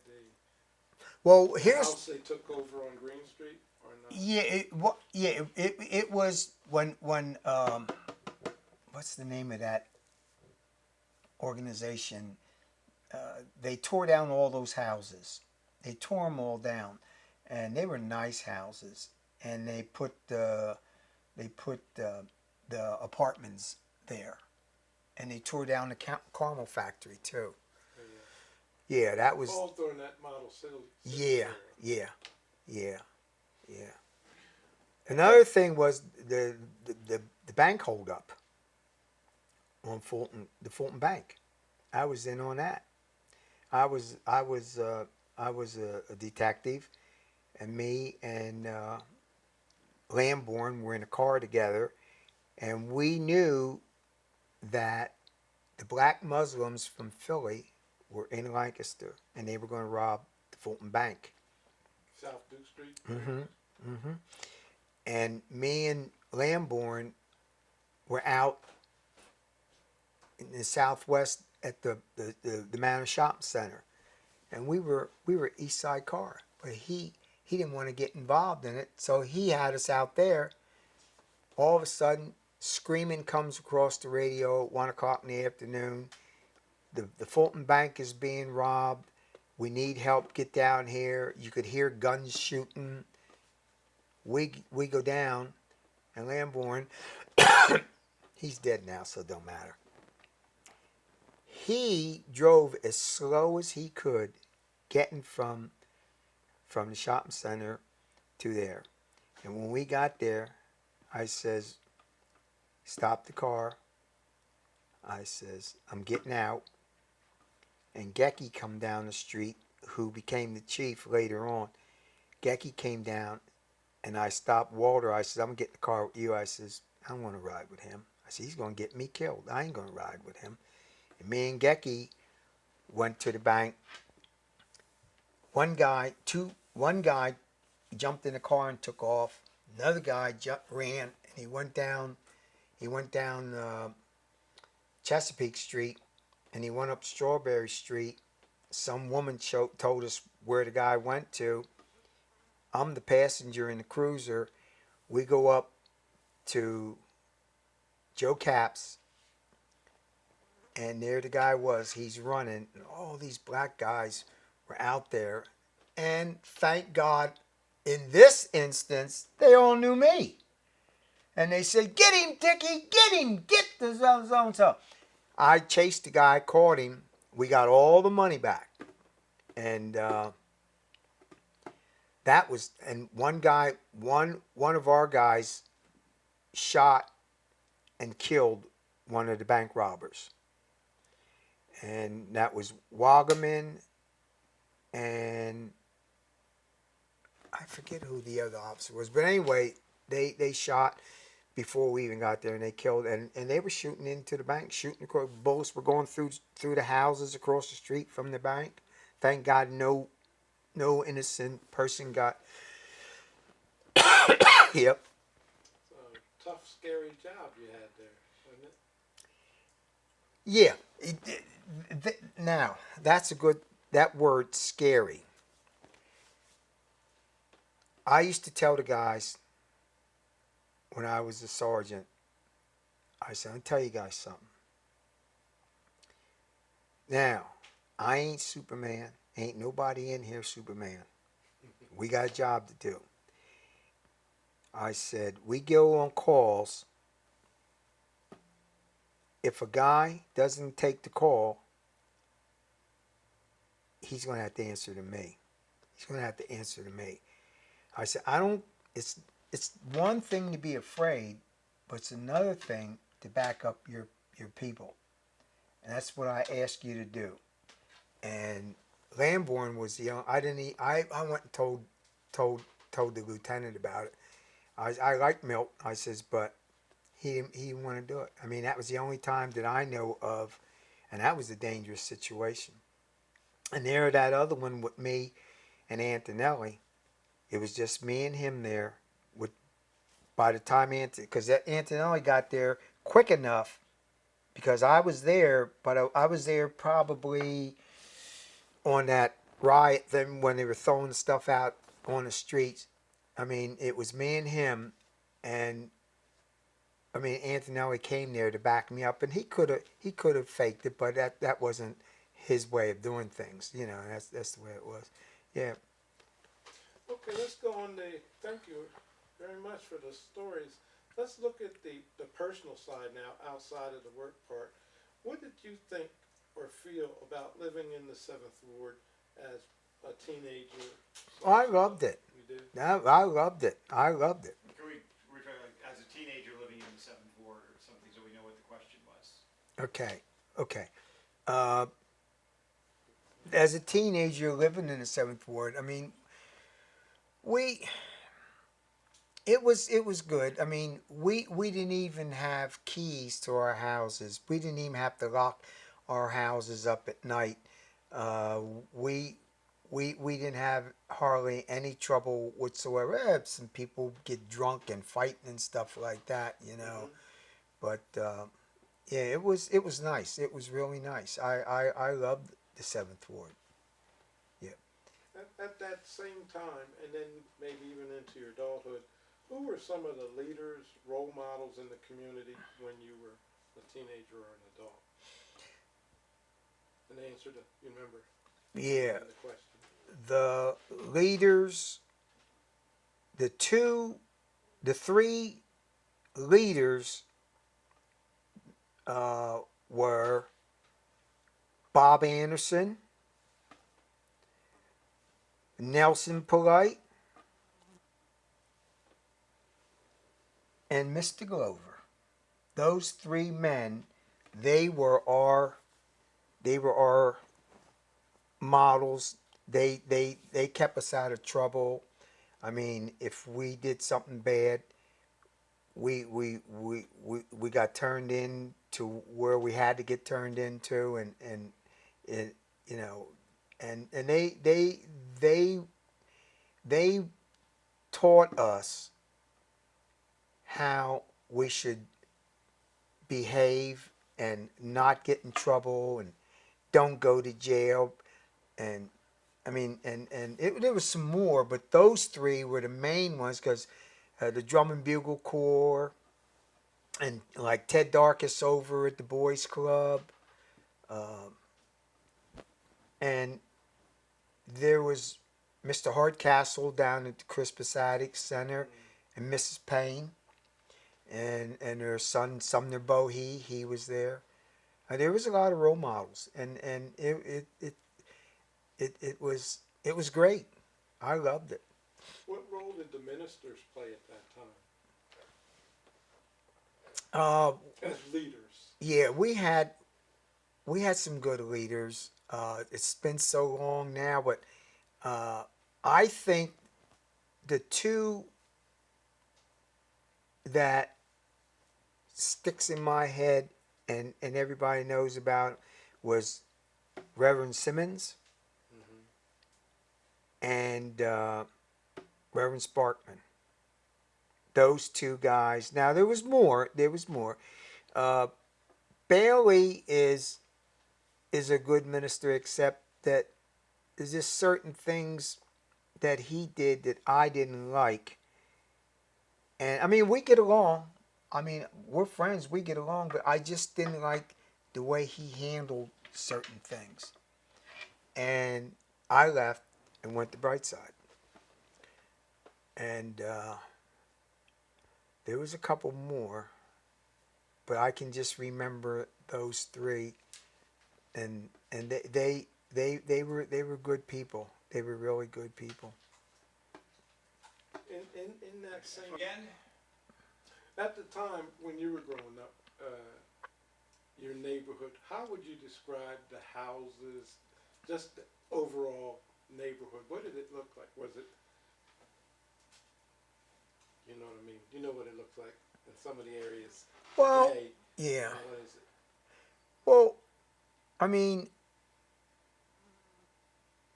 Well, the here's house they took over on Green Street or not? it was when what's the name of that organization? They tore down all those houses. They tore them all down, and they were nice houses. And they put the apartments there, and they tore down the caramel factory too. Yeah, that was. All during that model city. Yeah. Another thing was the bank holdup on Fulton, the Fulton Bank. I was in on that. I was a detective, and me and Lamborn were in a car together, and we knew that the black Muslims from Philly were in Lancaster, and they were going to rob the Fulton Bank. South Duke Street. And me and Lamborn were out in the Southwest at the Manor Shopping Center, and we were East Side car, but he didn't want to get involved in it, so he had us out there. All of a sudden, screaming comes across the radio at 1 o'clock in the afternoon. The Fulton Bank is being robbed. We need help. Get down here. You could hear guns shooting. We go down, and Lamborn, he's dead now, so it don't matter. He drove as slow as he could, getting from the shopping center to there. And when we got there, I says, stop the car. I says, I'm getting out. And Gecky come down the street, who became the chief later on. Gecky came down, and I stopped Walter. I said, I'm going to get in the car with you. I says, I don't want to ride with him. I said, he's going to get me killed. I ain't going to ride with him. And me and Gecky went to the bank. One guy jumped in the car and took off. Another guy ran, and he went down Chesapeake Street, and he went up Strawberry Street. Some woman told us where the guy went to. I'm the passenger in the cruiser. We go up to Joe Capps, and there the guy was. He's running, and all these black guys were out there. And thank God, in this instance, they all knew me. And they said, get him, Dickie, get him, get the so-and-so. I chased the guy, caught him. We got all the money back. And that was, and one of our guys shot and killed one of the bank robbers. And that was Wagaman, and I forget who the other officer was. But anyway, they shot before we even got there, and they killed, and they were shooting into the bank, shooting across. Bullets were going through the houses across the street from the bank. Thank God no innocent person got. Yep. So, tough, scary job you had there, wasn't it? Yeah. Now, that's a good, that word, scary. I used to tell the guys when I was a sergeant, I said, I'll tell you guys something. Now, I ain't Superman. Ain't nobody in here Superman. We got a job to do. I said, we go on calls. If a guy doesn't take the call, he's going to have to answer to me. He's going to have to answer to me. I said, I don't. It's one thing to be afraid, but it's another thing to back up your people, and that's what I asked you to do. And Lamborn was the I didn't. I went and told the lieutenant about it. I like Milt. I says, but he didn't want to do it. I mean, that was the only time that I know of, and that was a dangerous situation. And there, that other one with me and Antonelli, it was just me and him there. With by the time because Antonelli got there quick enough, because I was there, but I was there probably on that riot then when they were throwing stuff out on the streets. I mean, it was me and him, and I mean Antonelli came there to back me up, and he could have faked it, but that wasn't his way of doing things. You know, that's the way it was. Yeah. Okay, let's go on thank you very much for the stories. Let's look at the personal side now, outside of the work part. What did you think or feel about living in the 7th Ward as a teenager? Oh, I loved it. You did? I loved it. I loved it. Can we refer as a teenager living in the 7th Ward or something so we know what the question was? Okay. As a teenager living in the 7th Ward, I mean, it was good. I mean, we didn't even have keys to our houses. We didn't even have to lock our houses up at night. We didn't have hardly any trouble whatsoever. Some people get drunk and fighting and stuff like that, you know. But yeah, it was nice. It was really nice. I loved the 7th Ward. Yeah. At that same time, and then maybe even into your adulthood, who were some of the leaders, role models in the community when you were a teenager or an adult? An answer to, you remember? Yeah. The question. The leaders, the three leaders were Bob Anderson, Nelson Polite, and Mr. Glover. Those three men, they were our models. They kept us out of trouble. I mean, if we did something bad, we got turned in to where we had to get turned into, and it, you know, and they taught us how we should behave and not get in trouble and don't go to jail. And I mean, there was some more, but those three were the main ones, because the Drum and Bugle Corps, and like Ted Darkus over at the Boys Club, and there was Mr. Hardcastle down at the Crispus Attucks Center, and Mrs. Payne, and their son Sumner Bohe, he was there. There was a lot of role models, and it was great. I loved it. What role did the ministers play at that time? As leaders. Yeah, we had some good leaders. It's been so long now, but I think the two that sticks in my head and everybody knows about was Reverend Simmons and Reverend Sparkman. Those two guys. Now there was more. Bailey is a good minister, except that there's just certain things that he did that I didn't like. And I mean, we get along. I mean, we're friends. We get along, but I just didn't like the way he handled certain things. And I left and went to Brightside. And there was a couple more, but I can just remember those three. And they were good people. They were really good people. In that same, Again, at the time when you were growing up, your neighborhood, how would you describe the houses, just the overall neighborhood? What did it look like? Was it, you know what I mean? You know what it looks like in some of the areas Well, today. yeah. What is it? Well, I mean,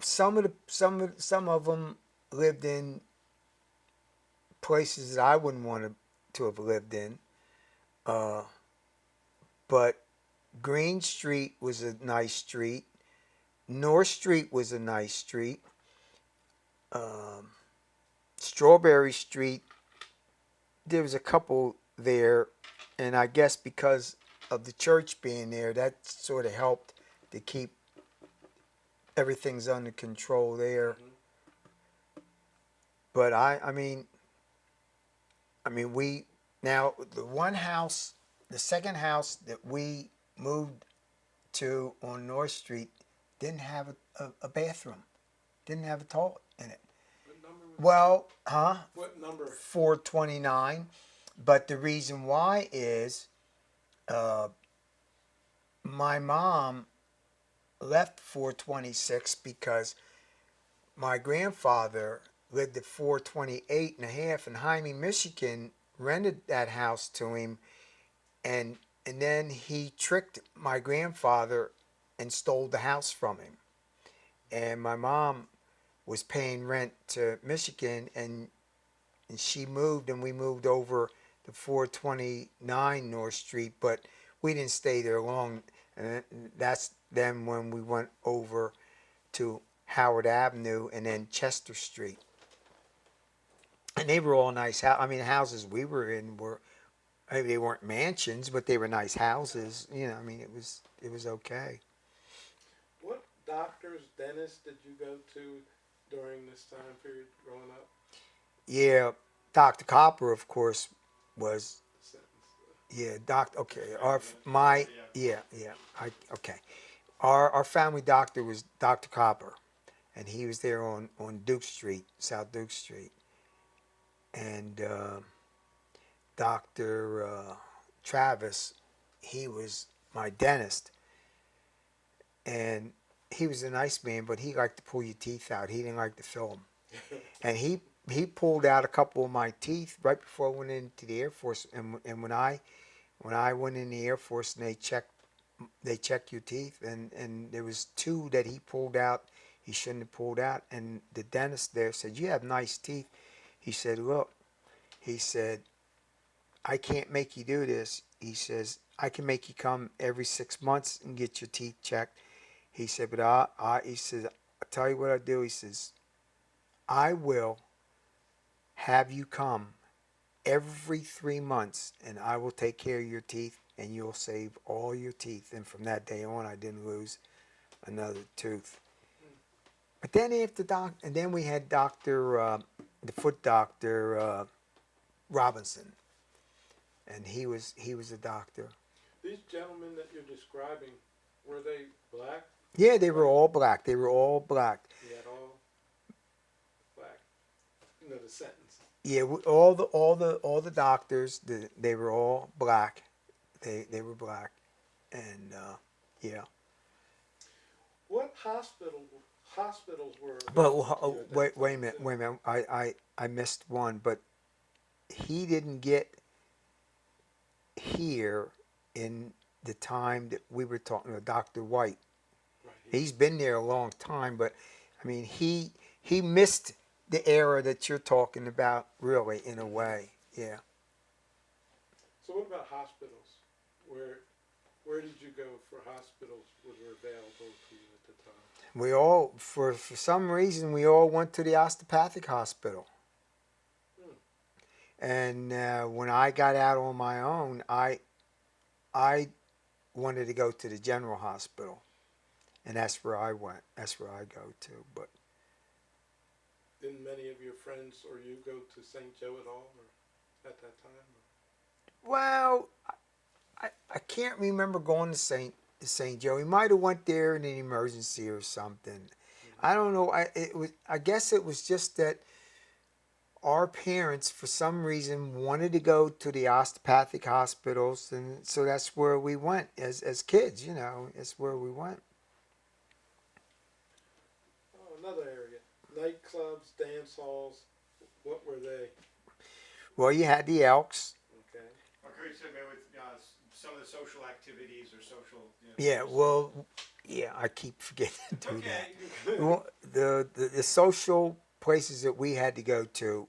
some of them lived in places that I wouldn't want to have lived in. But Green Street was a nice street. North Street was a nice street. Strawberry Street, there was a couple there, and I guess because of the church being there, that sort of helped to keep everything's under control there. But I mean, we now the second house that we moved to on North Street didn't have a bathroom, didn't have a toilet in it. What number was Well, What number? 429. But the reason why is my mom left 426 because my grandfather lived at 428 and a half in Jaime, Michigan, rented that house to him, and then he tricked my grandfather and stole the house from him. And my mom was paying rent to Michigan, and she moved, and we moved over to 429 North Street, but we didn't stay there long. And that's then when we went over to Howard Avenue and then Chester Street. And they were all nice. Houses we were in were, they weren't mansions, but they were nice houses. You know, I mean, it was okay. What doctors, dentists did you go to during this time period growing up? Yeah, Dr. Copper, of course, was. Sentence. Yeah, okay. Our family doctor was Dr. Copper, and he was there on Duke Street, South Duke Street. And Dr. Travis, he was my dentist, and he was a nice man, but he liked to pull your teeth out. He didn't like to fill them. And he pulled out a couple of my teeth right before I went into the Air Force. And when I went in the Air Force and they check your teeth, and there was two that he pulled out he shouldn't have pulled out. And the dentist there said, "You have nice teeth." He said, "Look," he said, "I can't make you do this." He says, "I can make you come every 6 months and get your teeth checked." He said, "But he says, I'll tell you what I'll do." He says, "I will have you come every 3 months, and I will take care of your teeth, and you'll save all your teeth." And from that day on, I didn't lose another tooth. But then after and then we had the foot doctor, Robinson, and he was a doctor. These gentlemen that you're describing, were they black? Yeah, they were all black. They were all black. You had all black. You know the sentence. Yeah, all the doctors, they were all black. They were black, and yeah. What hospitals were? But wait a minute. I missed one, but he didn't get here in the time that we were talking about Dr. White. Right. He's been there a long time, but I mean he missed the era that you're talking about, really, in a way. Yeah. So what about hospitals? Where did you go for hospitals that were available to you at the time? We all, for some reason, we all went to the osteopathic hospital. And when I got out on my own, I wanted to go to the general hospital, and that's where I went. That's where I go to. But didn't many of your friends or you go to St. Joe at all, or at that time? well, I can't remember going to St. St. Joe. He might have went there in an emergency or something. I don't know. I guess it was just that our parents, for some reason, wanted to go to the osteopathic hospitals, and so that's where we went as kids. You know, that's where we went. Oh, another area. Nightclubs, dance halls. What were they? Well, you had the Elks. Okay. Okay, so maybe with some of the social activities or social. Yeah. Well, yeah. I keep forgetting to do that. Okay. Well, the social places that we had to go to,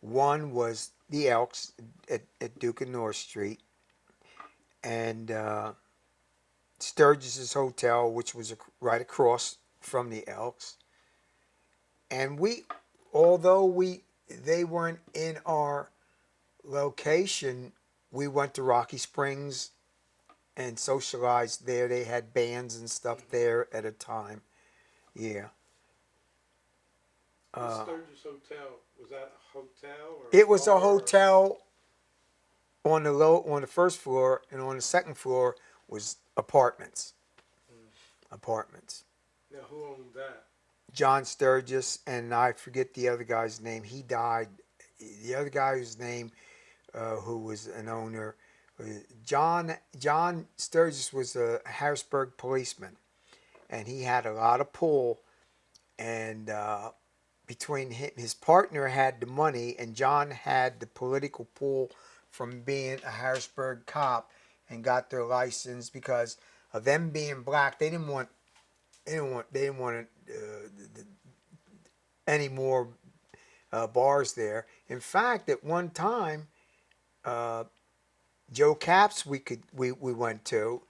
one was the Elks at Duke and North Street, and Sturgis's Hotel, which was right across from the Elks. And although they weren't in our location, we went to Rocky Springs and socialized there. They had bands and stuff there at a time. Yeah. The Sturgis Hotel, was that a hotel? Or It was a bar or- hotel on the first floor, and on the second floor was apartments. Apartments. Now, who owned that? John Sturgis, and I forget the other guy's name. He died. The other guy's name, who was an owner, John Sturgis was a Harrisburg policeman, and he had a lot of pull. And between him, his partner had the money, and John had the political pull from being a Harrisburg cop, and got their license because of them being black. They didn't want any more bars there. In fact, at one time, Joe Capps we went to.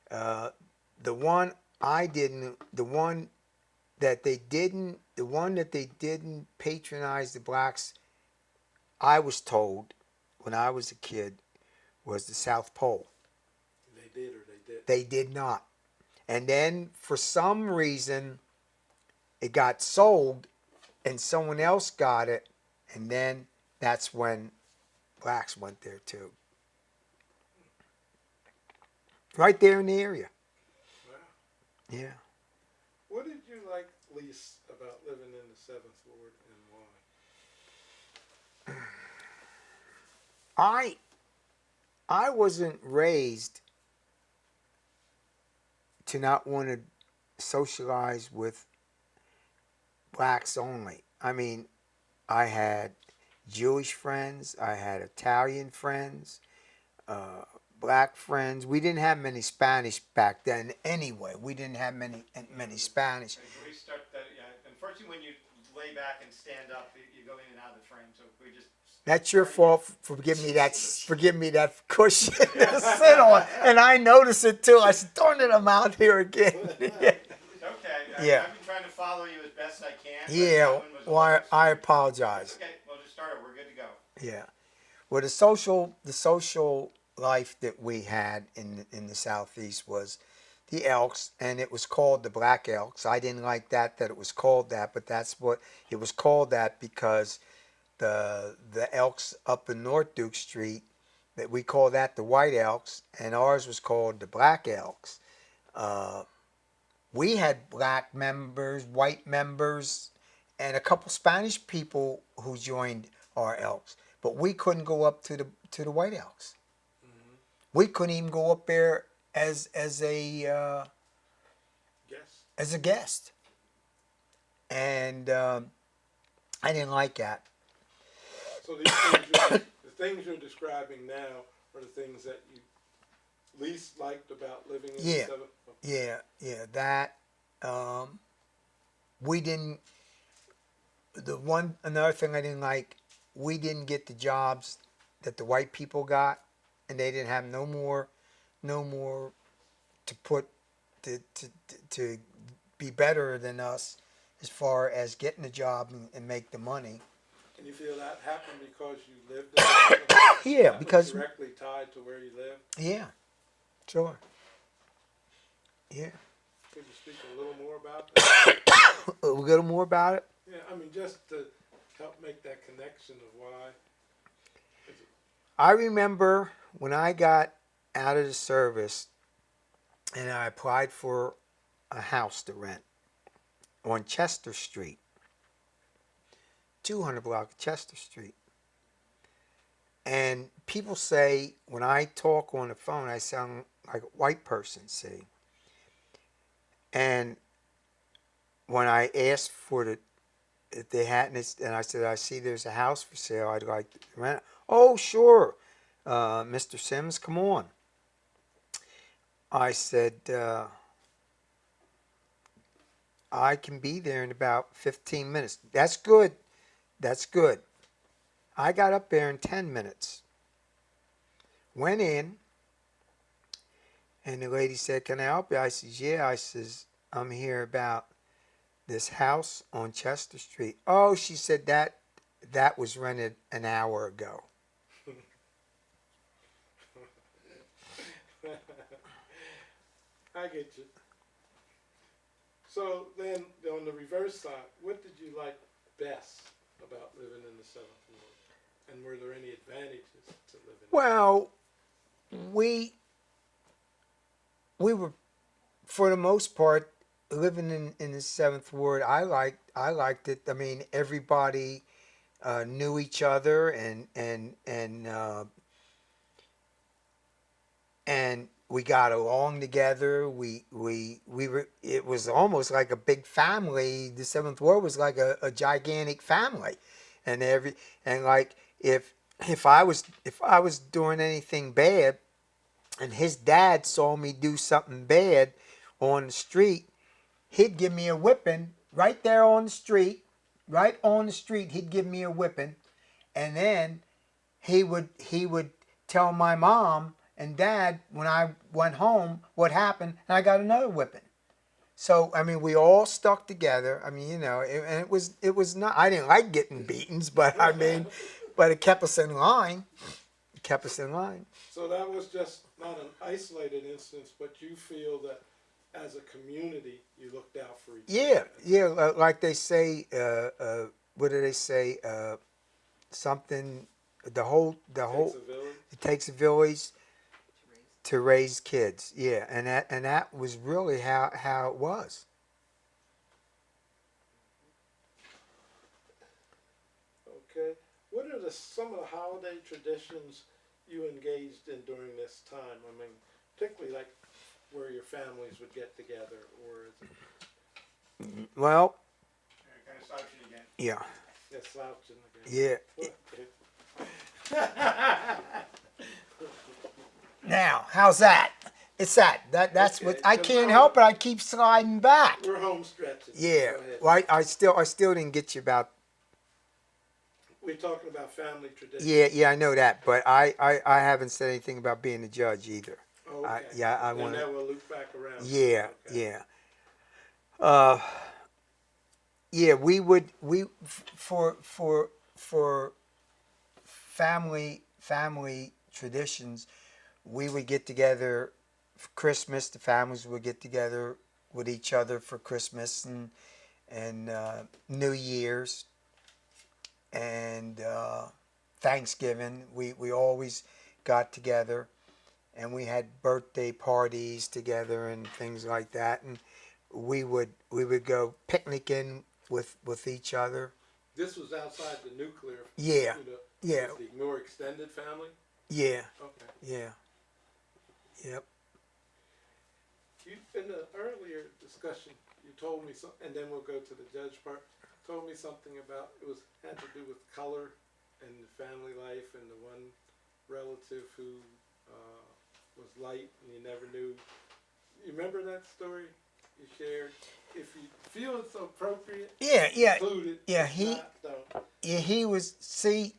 The one that they didn't patronize the blacks, I was told when I was a kid, was the South Pole. They did or they did? They did not. And then for some reason it got sold and someone else got it, and then that's when blacks went there too. Right there in the area. Wow. Yeah. What did you like least about living in the 7th Ward and why? I wasn't raised to not want to socialize with blacks only. I mean, I had Jewish friends, I had Italian friends, black friends. We didn't have many Spanish back then anyway. We didn't have many Spanish. We start that. Yeah. Unfortunately, when you lay back and stand up, you go in and out of the frame. So we just. That's your fault. Forgive me that cushion to sit on. And I noticed it too. I said, darn it, I'm out here again. Okay. Yeah. I've been trying to follow you as best I can. but Yeah, that one was well, always- I apologize. Okay, we'll just start it. We're good to go. Yeah. Well, the social life that we had in the Southeast was the Elks, and it was called the Black Elks. I didn't like that it was called that, but that's what it was called, that because the Elks up in North Duke Street, that we call that the White Elks, and ours was called the Black Elks. We had black members, white members, and a couple Spanish people who joined our Elks, but we couldn't go up to the White Elks. Mm-hmm. We couldn't even go up there as a guest, and I didn't like that. So the things you're describing now are the things that you least liked about living in Yeah. the 7th? Yeah, that we didn't. Another thing I didn't like, we didn't get the jobs that the white people got, and they didn't have no more to put to be better than us as far as getting a job and make the money. And you feel that happened because you lived in the 7th? Yeah, That was because directly tied to where you lived? yeah, sure. Yeah, Could you speak a little more about that? a little more about it. Yeah, I mean, just to help make that connection of why. I remember when I got out of the service, and I applied for a house to rent on Chester Street, 200 block of Chester Street. And people say when I talk on the phone, I sound like a white person, see. And when I asked for the, if they hadn't, and I said, I see there's a house for sale, I'd like to rent it. Oh, sure, Mr. Sims, come on. I said, I can be there in about 15 minutes. That's good. That's good. I got up there in 10 minutes. Went in, and the lady said, can I help you? I says, yeah. I says, I'm here about this house on Chester Street. Oh, she said that was rented an hour ago. I get you. So then, on the reverse side, what did you like best about living in the Seventh Ward? And were there any advantages to living in Well, we were, for the most part, living in the Seventh Ward. I liked it. I mean, everybody knew each other, and we got along together. We were. It was almost like a big family. The Seventh Ward was like a gigantic family, and like if I was doing anything bad, and his dad saw me do something bad on the street, he'd give me a whipping right there on the street. Right on the street, he'd give me a whipping, and then he would tell my mom and dad when I went home what happened, and I got another whipping. So I mean, we all stuck together. I mean, and it was not. I didn't like getting beatings, but I mean, but it kept us in line. It kept us in line. So that was just not an isolated instance, but you feel that as a community, you looked out for each other. Yeah. Like they say, what do they say? Something. The whole. Takes a village. It takes a village to raise. to raise kids. Yeah, and that was really how it was. Okay. What are some of the holiday traditions you engaged in during this time? I mean, particularly like where your families would get together, or is it Well, Kind of slouching again. yeah, just slouching again? yeah. Okay. Now, how's that? It's that's what Okay, I so can't now- help it. I keep sliding back. We're home stretching. Yeah. Go ahead. Well, I still didn't get you about. We're talking about family traditions. Yeah, I know that, but I haven't said anything about being a judge either. Okay. I And want then to. we'll loop back around. Yeah, Okay. yeah. Yeah, for family traditions, we would get together for Christmas. The families would get together with each other for Christmas and New Year's and Thanksgiving. We always got together, and we had birthday parties together and things like that. And we would go picnicking with each other. This was outside the nuclear. Yeah, yeah. The more extended family. Yeah, Okay. yeah, yep. You, in the earlier discussion, you told me something, and then we'll go to the judge part. Told me something about had to do with color and the family life, and the one relative who was light and you never knew. You remember that story you shared? If you feel it's appropriate, Yeah. include it. Yeah, If not, don't. Yeah, he was. See,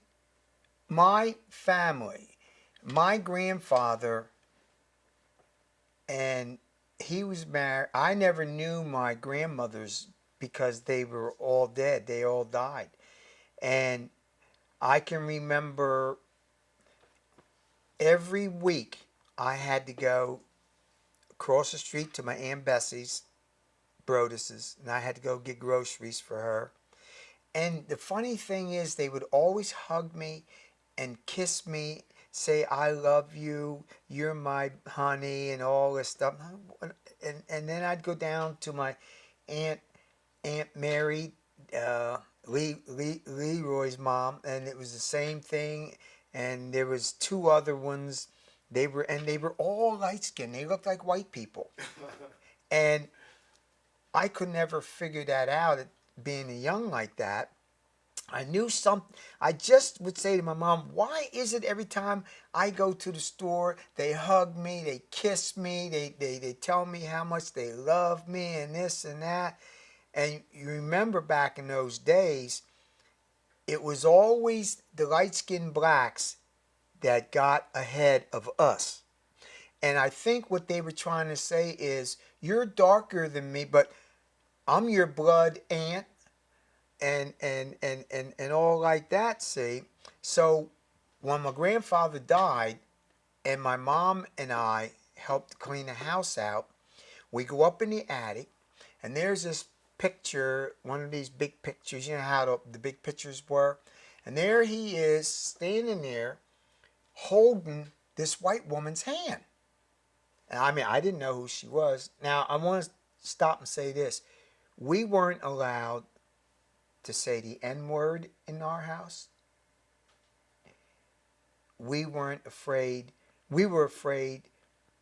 my family, my grandfather, and he was married. I never knew my grandmothers because they were all dead. They all died. And I can remember every week I had to go across the street to my Aunt Bessie's, Brodus's, and I had to go get groceries for her. And the funny thing is, they would always hug me and kiss me, say I love you, you're my honey, and all this stuff. And then I'd go down to my aunt Mary, Leroy's mom, and it was the same thing. And there was two other ones. They were all light skinned. They looked like white people, and I could never figure that out. Being young like that, I knew something. I just would say to my mom, "Why is it every time I go to the store, they hug me, they kiss me, they tell me how much they love me, and this and that?" And you remember back in those days, it was always the light-skinned blacks that got ahead of us. And I think what they were trying to say is, you're darker than me, but I'm your blood aunt, and all like that, see? So when my grandfather died and my mom and I helped clean the house out, we go up in the attic, and there's this picture, one of these big pictures, you know how the big pictures were? And there he is standing there holding this white woman's hand. And I mean, I didn't know who she was. Now, I want to stop and say this. We weren't allowed to say the N-word in our house. We weren't afraid. We were afraid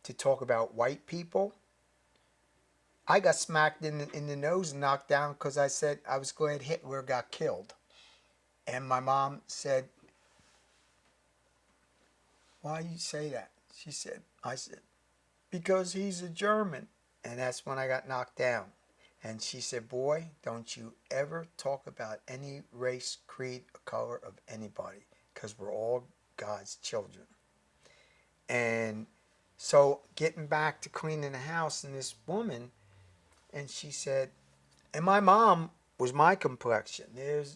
to talk about white people. I got smacked in the nose and knocked down because I said I was glad Hitler got killed. And my mom said, "Why you say that?" I said, "Because he's a German." And that's when I got knocked down. And she said, "Boy, don't you ever talk about any race, creed, or color of anybody, because we're all God's children." And so getting back to cleaning the house, and this woman, and she said, and my mom was my complexion.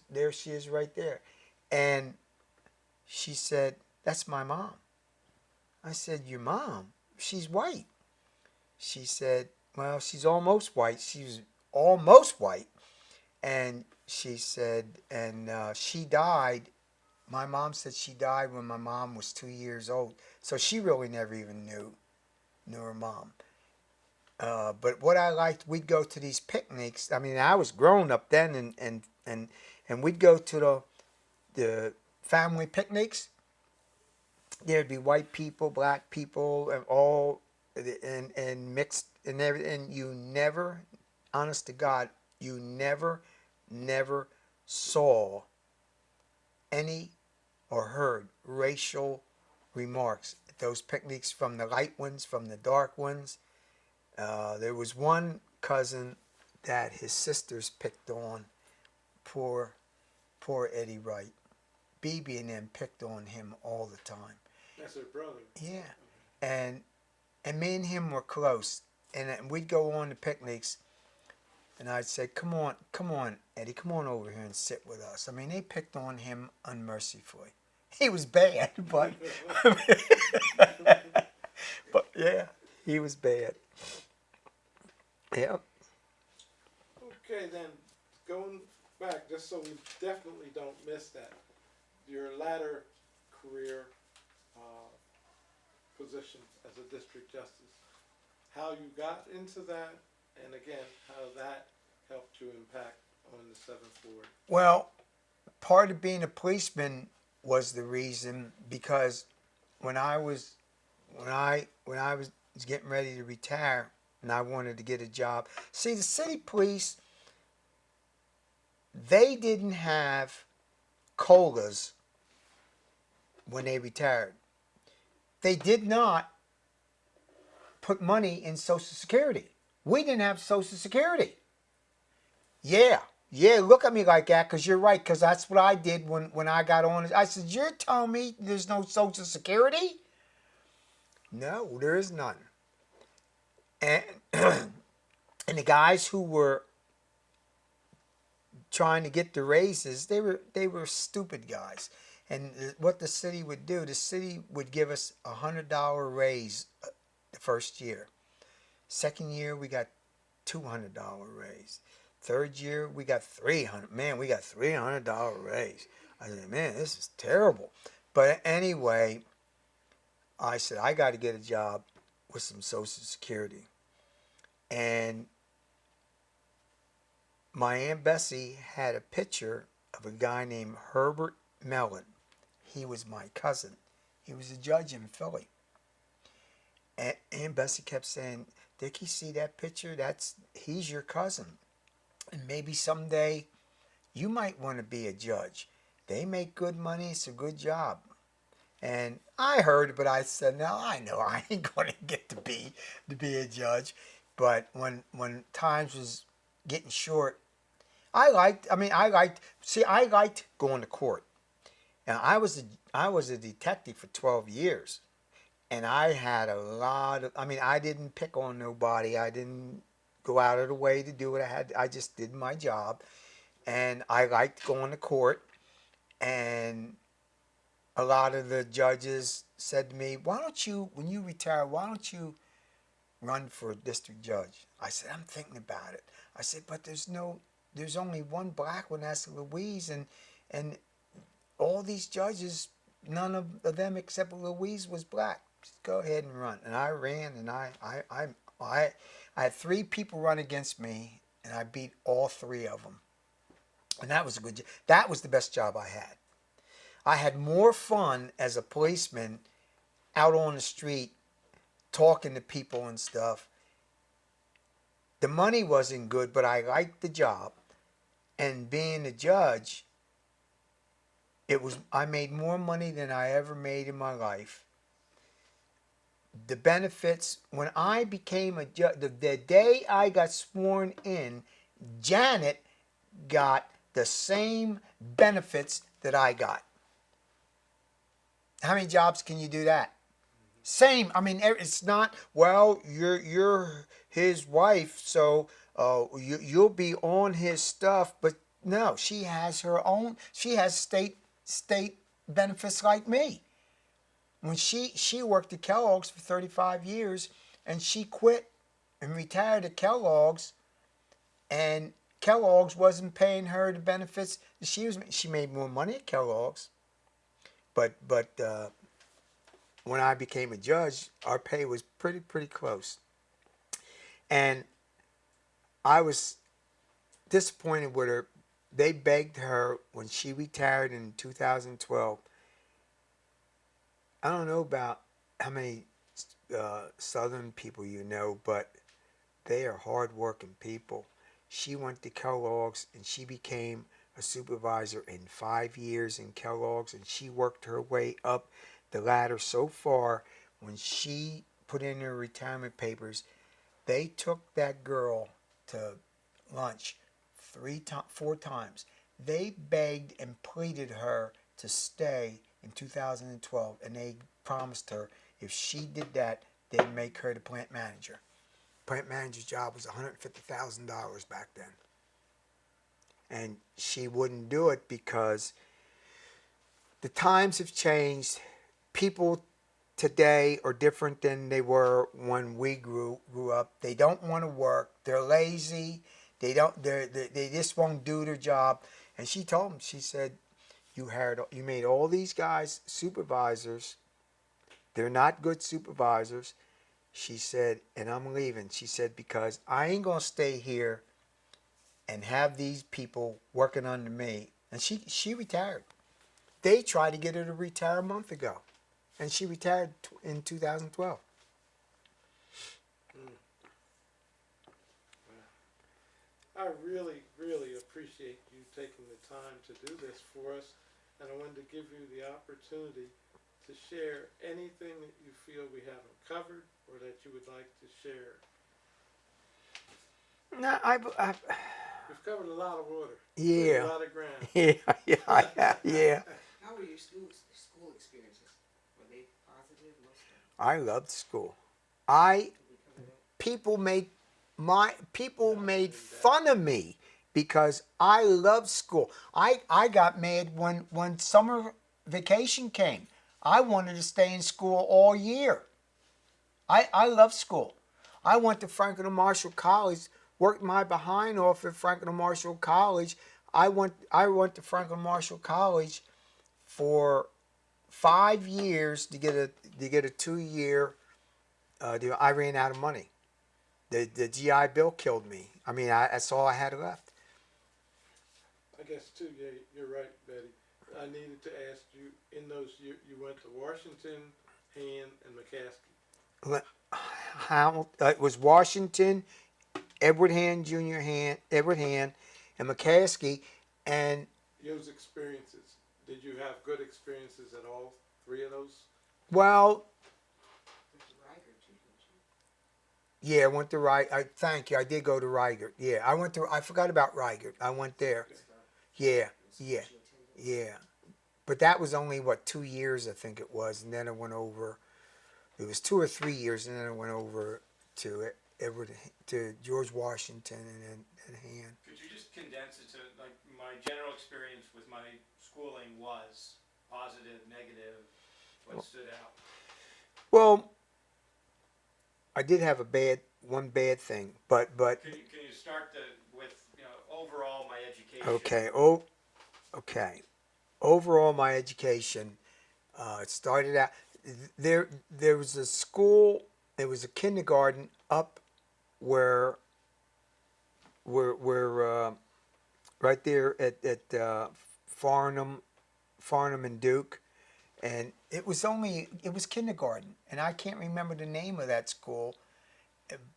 There she is right there. And she said, "That's my mom." I said, "Your mom? She's white." She said, "Well, she's almost white." She was almost white. And she said, and she died. My mom said she died when my mom was 2 years old. So she really never even knew her mom. But what I liked, we'd go to these picnics. I mean, I was grown up then, and we'd go to the family picnics. There'd be white people, black people, and all, and mixed and everything. And you never, honest to God, you never saw any or heard racial remarks at those picnics, from the light ones, from the dark ones. There was one cousin that his sisters picked on. Poor Eddie Wright. BB and them picked on him all the time. That's her brother. Yeah, and me and him were close, and we'd go on the picnics, and I'd say, "Come on, Eddie, come on over here and sit with us." I mean, they picked on him unmercifully. He was bad, but but yeah, he was bad. Yeah. Okay, then going back, just so we definitely don't miss that, your latter career position as a district justice, how you got into that, and again, how that helped you impact on the 7th Ward. Well, part of being a policeman was the reason, because when I was getting ready to retire and I wanted to get a job. See, the city police, they didn't have COLAs when they retired. They did not put money in Social Security. We didn't have Social Security. Yeah, look at me like that, because you're right, because that's what I did when I got on. I said, "You're telling me there's no Social Security?" No, there is none. And and the guys who were trying to get the raises, they were stupid guys. And what the city would do, the city would give us $100 raise the first year. Second year, we got $200 raise. Third year, we got $300. Man, we got $300 raise. I said, man, this is terrible. But anyway, I said, I got to get a job with some Social Security. And my Aunt Bessie had a picture of a guy named Herbert Mellon. He was my cousin. He was a judge in Philly. And Aunt Bessie kept saying, Dickie, see that picture? He's your cousin. And maybe someday you might want to be a judge. They make good money. It's a good job. And I heard, but I said, no, I know I ain't going to get to be a judge. But when times was getting short, I liked going to court. Now I was a detective for 12 years, and I had a lot of. I didn't pick on nobody. I didn't go out of the way to do what I had. I just did my job, and I liked going to court. And a lot of the judges said to me, "Why don't you, when you retire, why don't you run for a district judge?" I said, "I'm thinking about it." I said, "But there's only one black one, that's Louise, and all these judges, none of them except Louise was black. Just go ahead and run." And I ran, and I had 3 people run against me, and I beat all 3 of them. And that was a good job. That was the best job I had. I had more fun as a policeman out on the street talking to people and stuff. The money wasn't good, but I liked the job. And being a judge, I made more money than I ever made in my life. The benefits, when I became a judge, the day I got sworn in, Janet got the same benefits that I got. How many jobs can you do that? Same. It's not, well, you're his wife, so you'll be on his stuff. But no, she has her own. She has state benefits like me. When she worked at Kellogg's for 35 years, and she quit and retired at Kellogg's, and Kellogg's wasn't paying her the benefits. She made more money at Kellogg's, but when I became a judge, our pay was pretty close, and I was disappointed with her. They begged her when she retired in 2012. I don't know about how many Southern people you know, but they are hard-working people. She went to Kellogg's, and she became a supervisor in 5 years in Kellogg's, and she worked her way up the ladder so far. When she put in her retirement papers, they took that girl to lunch 4 times. They begged and pleaded her to stay in 2012, and they promised her if she did that, they'd make her the plant manager. Plant manager's job was $150,000 back then. And she wouldn't do it because the times have changed. People today are different than they were when we grew up. They don't want to work. They're lazy. They just won't do their job. And she told them, she said, you made all these guys supervisors. They're not good supervisors. She said, and I'm leaving. She said, because I ain't going to stay here and have these people working under me. And she retired. They tried to get her to retire a month ago. And she retired in 2012. I really, really appreciate you taking the time to do this for us. And I wanted to give you the opportunity to share anything that you feel we haven't covered or that you would like to share. No, We've covered a lot of water. Yeah. A lot of ground. Yeah. How were your school experiences? Were they positive? I loved school. People made fun of me because I loved school. I got mad when summer vacation came. I wanted to stay in school all year. I love school. I went to Franklin Marshall College, worked my behind off at Franklin Marshall College. I went to Franklin Marshall College for 5 years to get a 2 year. I ran out of money. The GI Bill killed me. I mean, that's all I had left. I guess too, yeah, you're right, Betty. I needed to ask you, in those, you went to Washington, Han, and McCaskey. It was Washington, Edward Hand Jr. Edward Hand, and McCaskey, and Those experiences, did you have good experiences at all 3 of those? well, Went to Riker too, didn't you? yeah, I went to thank you. I did go to Reiger. Yeah, I forgot about Reiger. I went there. Yeah, yeah, yeah. But that was only 2 years, I think it was, and then I went over. It was 2 or 3 years, and then I went over to George Washington and Han. Could you just condense it to, like, my general experience with my schooling was positive, negative, what stood out? Well, I did have one bad thing, but Can you start with, overall my education? okay. Okay. Overall, my education, it started out there was a school. There was a kindergarten up where right there at Farnham and Duke, and it was kindergarten, and I can't remember the name of that school,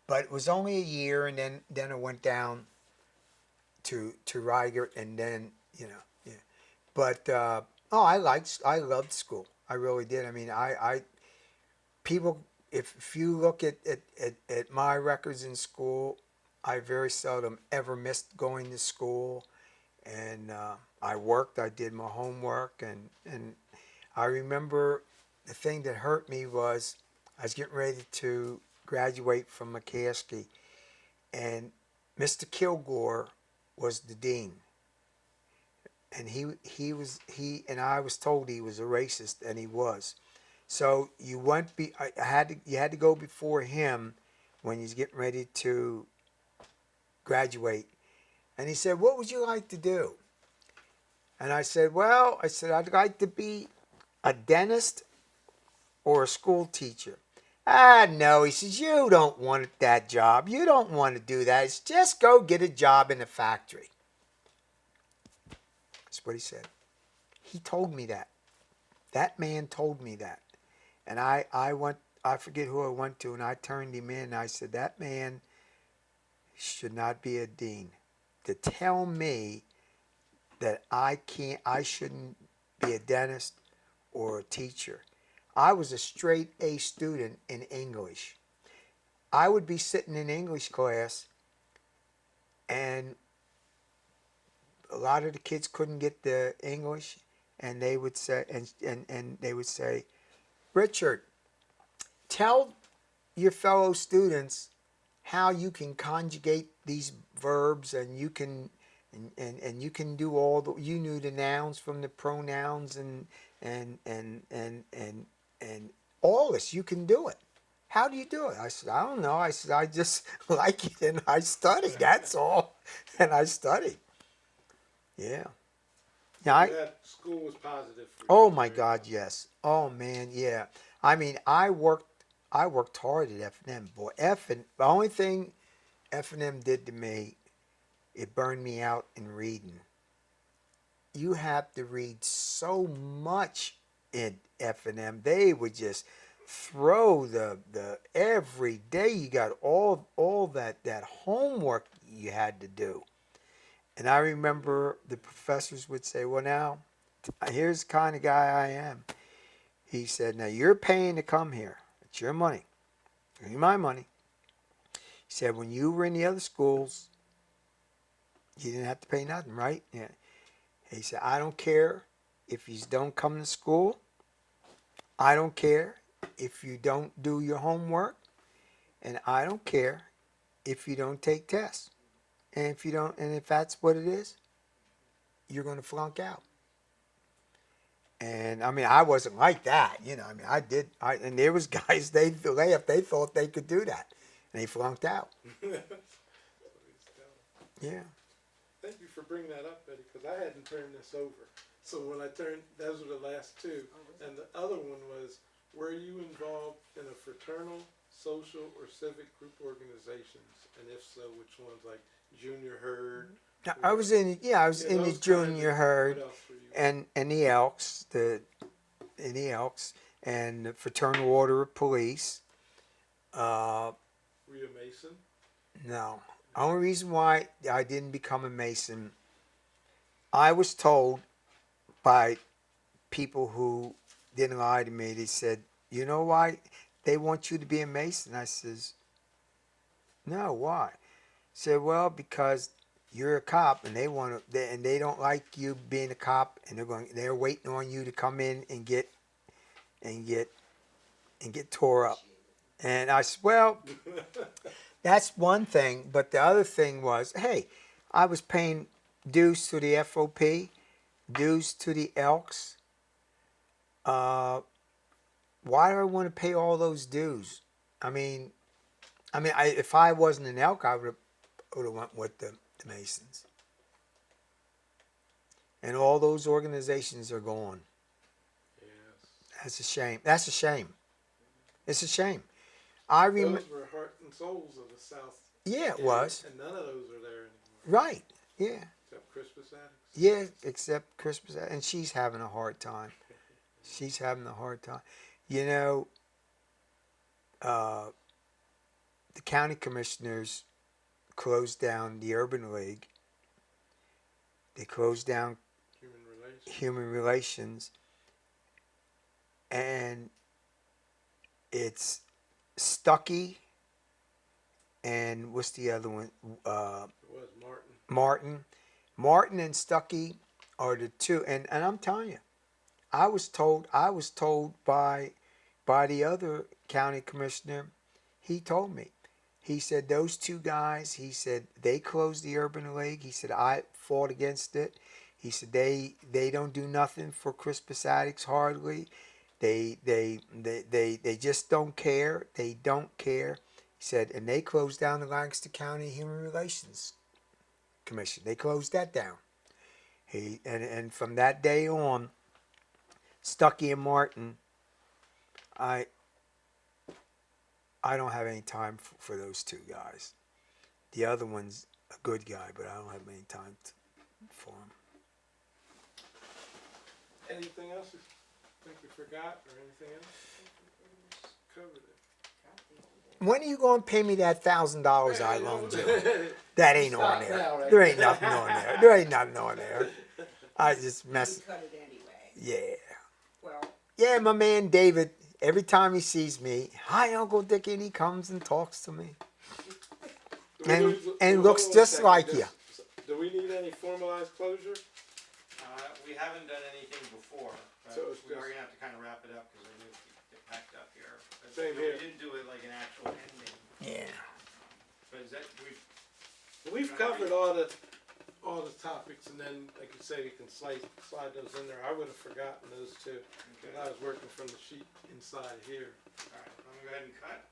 but it was only a year, and then I went down to Reiger, and then yeah. But I loved school. I really did. I mean, people, if you look at my records in school, I very seldom ever missed going to school, and I worked. I did my homework, and I remember the thing that hurt me was I was getting ready to graduate from McCaskey, and Mr. Kilgore was the dean. And and I was told he was a racist, and he was. So you had to go before him when he's getting ready to graduate. And he said, "What would you like to do?" And I said, "I'd like to be a dentist or a school teacher." "Ah, no," he says, "you don't want that job. You don't want to do that. It's just go get a job in a factory." That's what he said. He told me that. That man told me that. And I forget who I went to, and I turned him in, and I said, that man should not be a dean. To tell me that I shouldn't be a dentist or a teacher. I was a straight A student in English. I would be sitting in English class, and a lot of the kids couldn't get the English, and they would say, and they would say, "Richard, tell your fellow students how you can conjugate these verbs, and you can and you can do you knew the nouns from the pronouns and all this. You can do it. How do you do it?" I said, "I don't know." I said, "I just like it, and I study. That's all." And I studied. Yeah. Yeah. That school was positive for you. Oh my God, yes. Oh man, yeah. I mean, I worked hard at F&M. Boy, the only thing F&M did to me, it burned me out in reading. You have to read so much in F&M. They would just throw the every day you got all that homework you had to do. And I remember the professors would say, "Well, now, here's the kind of guy I am." He said, "Now, you're paying to come here. It's your money. It's my money." He said, "When you were in the other schools, you didn't have to pay nothing, right?" Yeah. He said, "I don't care if you don't come to school. I don't care if you don't do your homework. And I don't care if you don't take tests. And if that's what it is, you're going to flunk out." And I mean, I wasn't like that, I mean, and there was guys, they thought they could do that, and they flunked out. That's what he's telling. Yeah. Thank you for bringing that up, Betty, because I hadn't turned this over. So when I turned, those were the last two. And the other one was, were you involved in a fraternal, social, or civic group organizations? And if so, which ones, like junior herd? Now, I was in the those kinds junior of- herd What else were you? and the Elks, and the Fraternal Order of Police. Were you a Mason? No. Only reason why I didn't become a Mason, I was told by people who didn't lie to me. They said, "You know why they want you to be a Mason?" I says, "No, why?" Said, "Well, because you're a cop, and they don't like you being a cop, and they're waiting on you to come in and get tore up." And I said, "Well, that's one thing, but the other thing was, hey, I was paying dues to the FOP, dues to the Elks. Why do I want to pay all those dues? I mean, if I wasn't an Elk, I would have went with the Masons. And all those organizations are gone. Yes. That's a shame. That's a shame. It's a shame. I remember. Those were heart and souls of the South. Yeah, it area, was. And none of those are there anymore. Right. Yeah. Except Crispus Attucks. Yeah, except Christmas, and she's having a hard time. She's having a hard time. You know, the county commissioners closed down the Urban League. They closed down Human relations. Human Relations, and it's Stuckey, and what's the other one? It was Martin. Martin and Stuckey are the two, and I'm telling you, I was told by the other county commissioner, he told me, he said those two guys, he said they closed the Urban League. He said I fought against it. He said they don't do nothing for Crispus Attucks hardly. They just don't care. They don't care. He said, and they closed down the Lancaster County Human Relations Commission. They closed that down. And from that day on, Stuckey and Martin, I don't have any time for those two guys. The other one's a good guy, but I don't have any time for him. Anything else you think we forgot or anything else? Covered it. When are you going to pay me that $1,000 I loaned you? That ain't Stop on there. now, right? There ain't nothing on there. There ain't nothing on there. I just We mess. cut it anyway. Yeah. Well, Yeah, my man David, every time he sees me, "Hi, Uncle Dick," and he comes and talks to me. And Hold looks on a just second. like you. Do we need any formalized closure? We haven't done anything before. So it's We are just- gonna have to kind of wrap it up because I knew we get packed up here. But, Same you know, here. We didn't do it like an actual ending. Yeah. But is that, We've covered all the topics, and then, like you say, you can slide those in there. I would have forgotten those two, okay, and I was working from the sheet inside here. alright, I'm gonna go ahead and cut.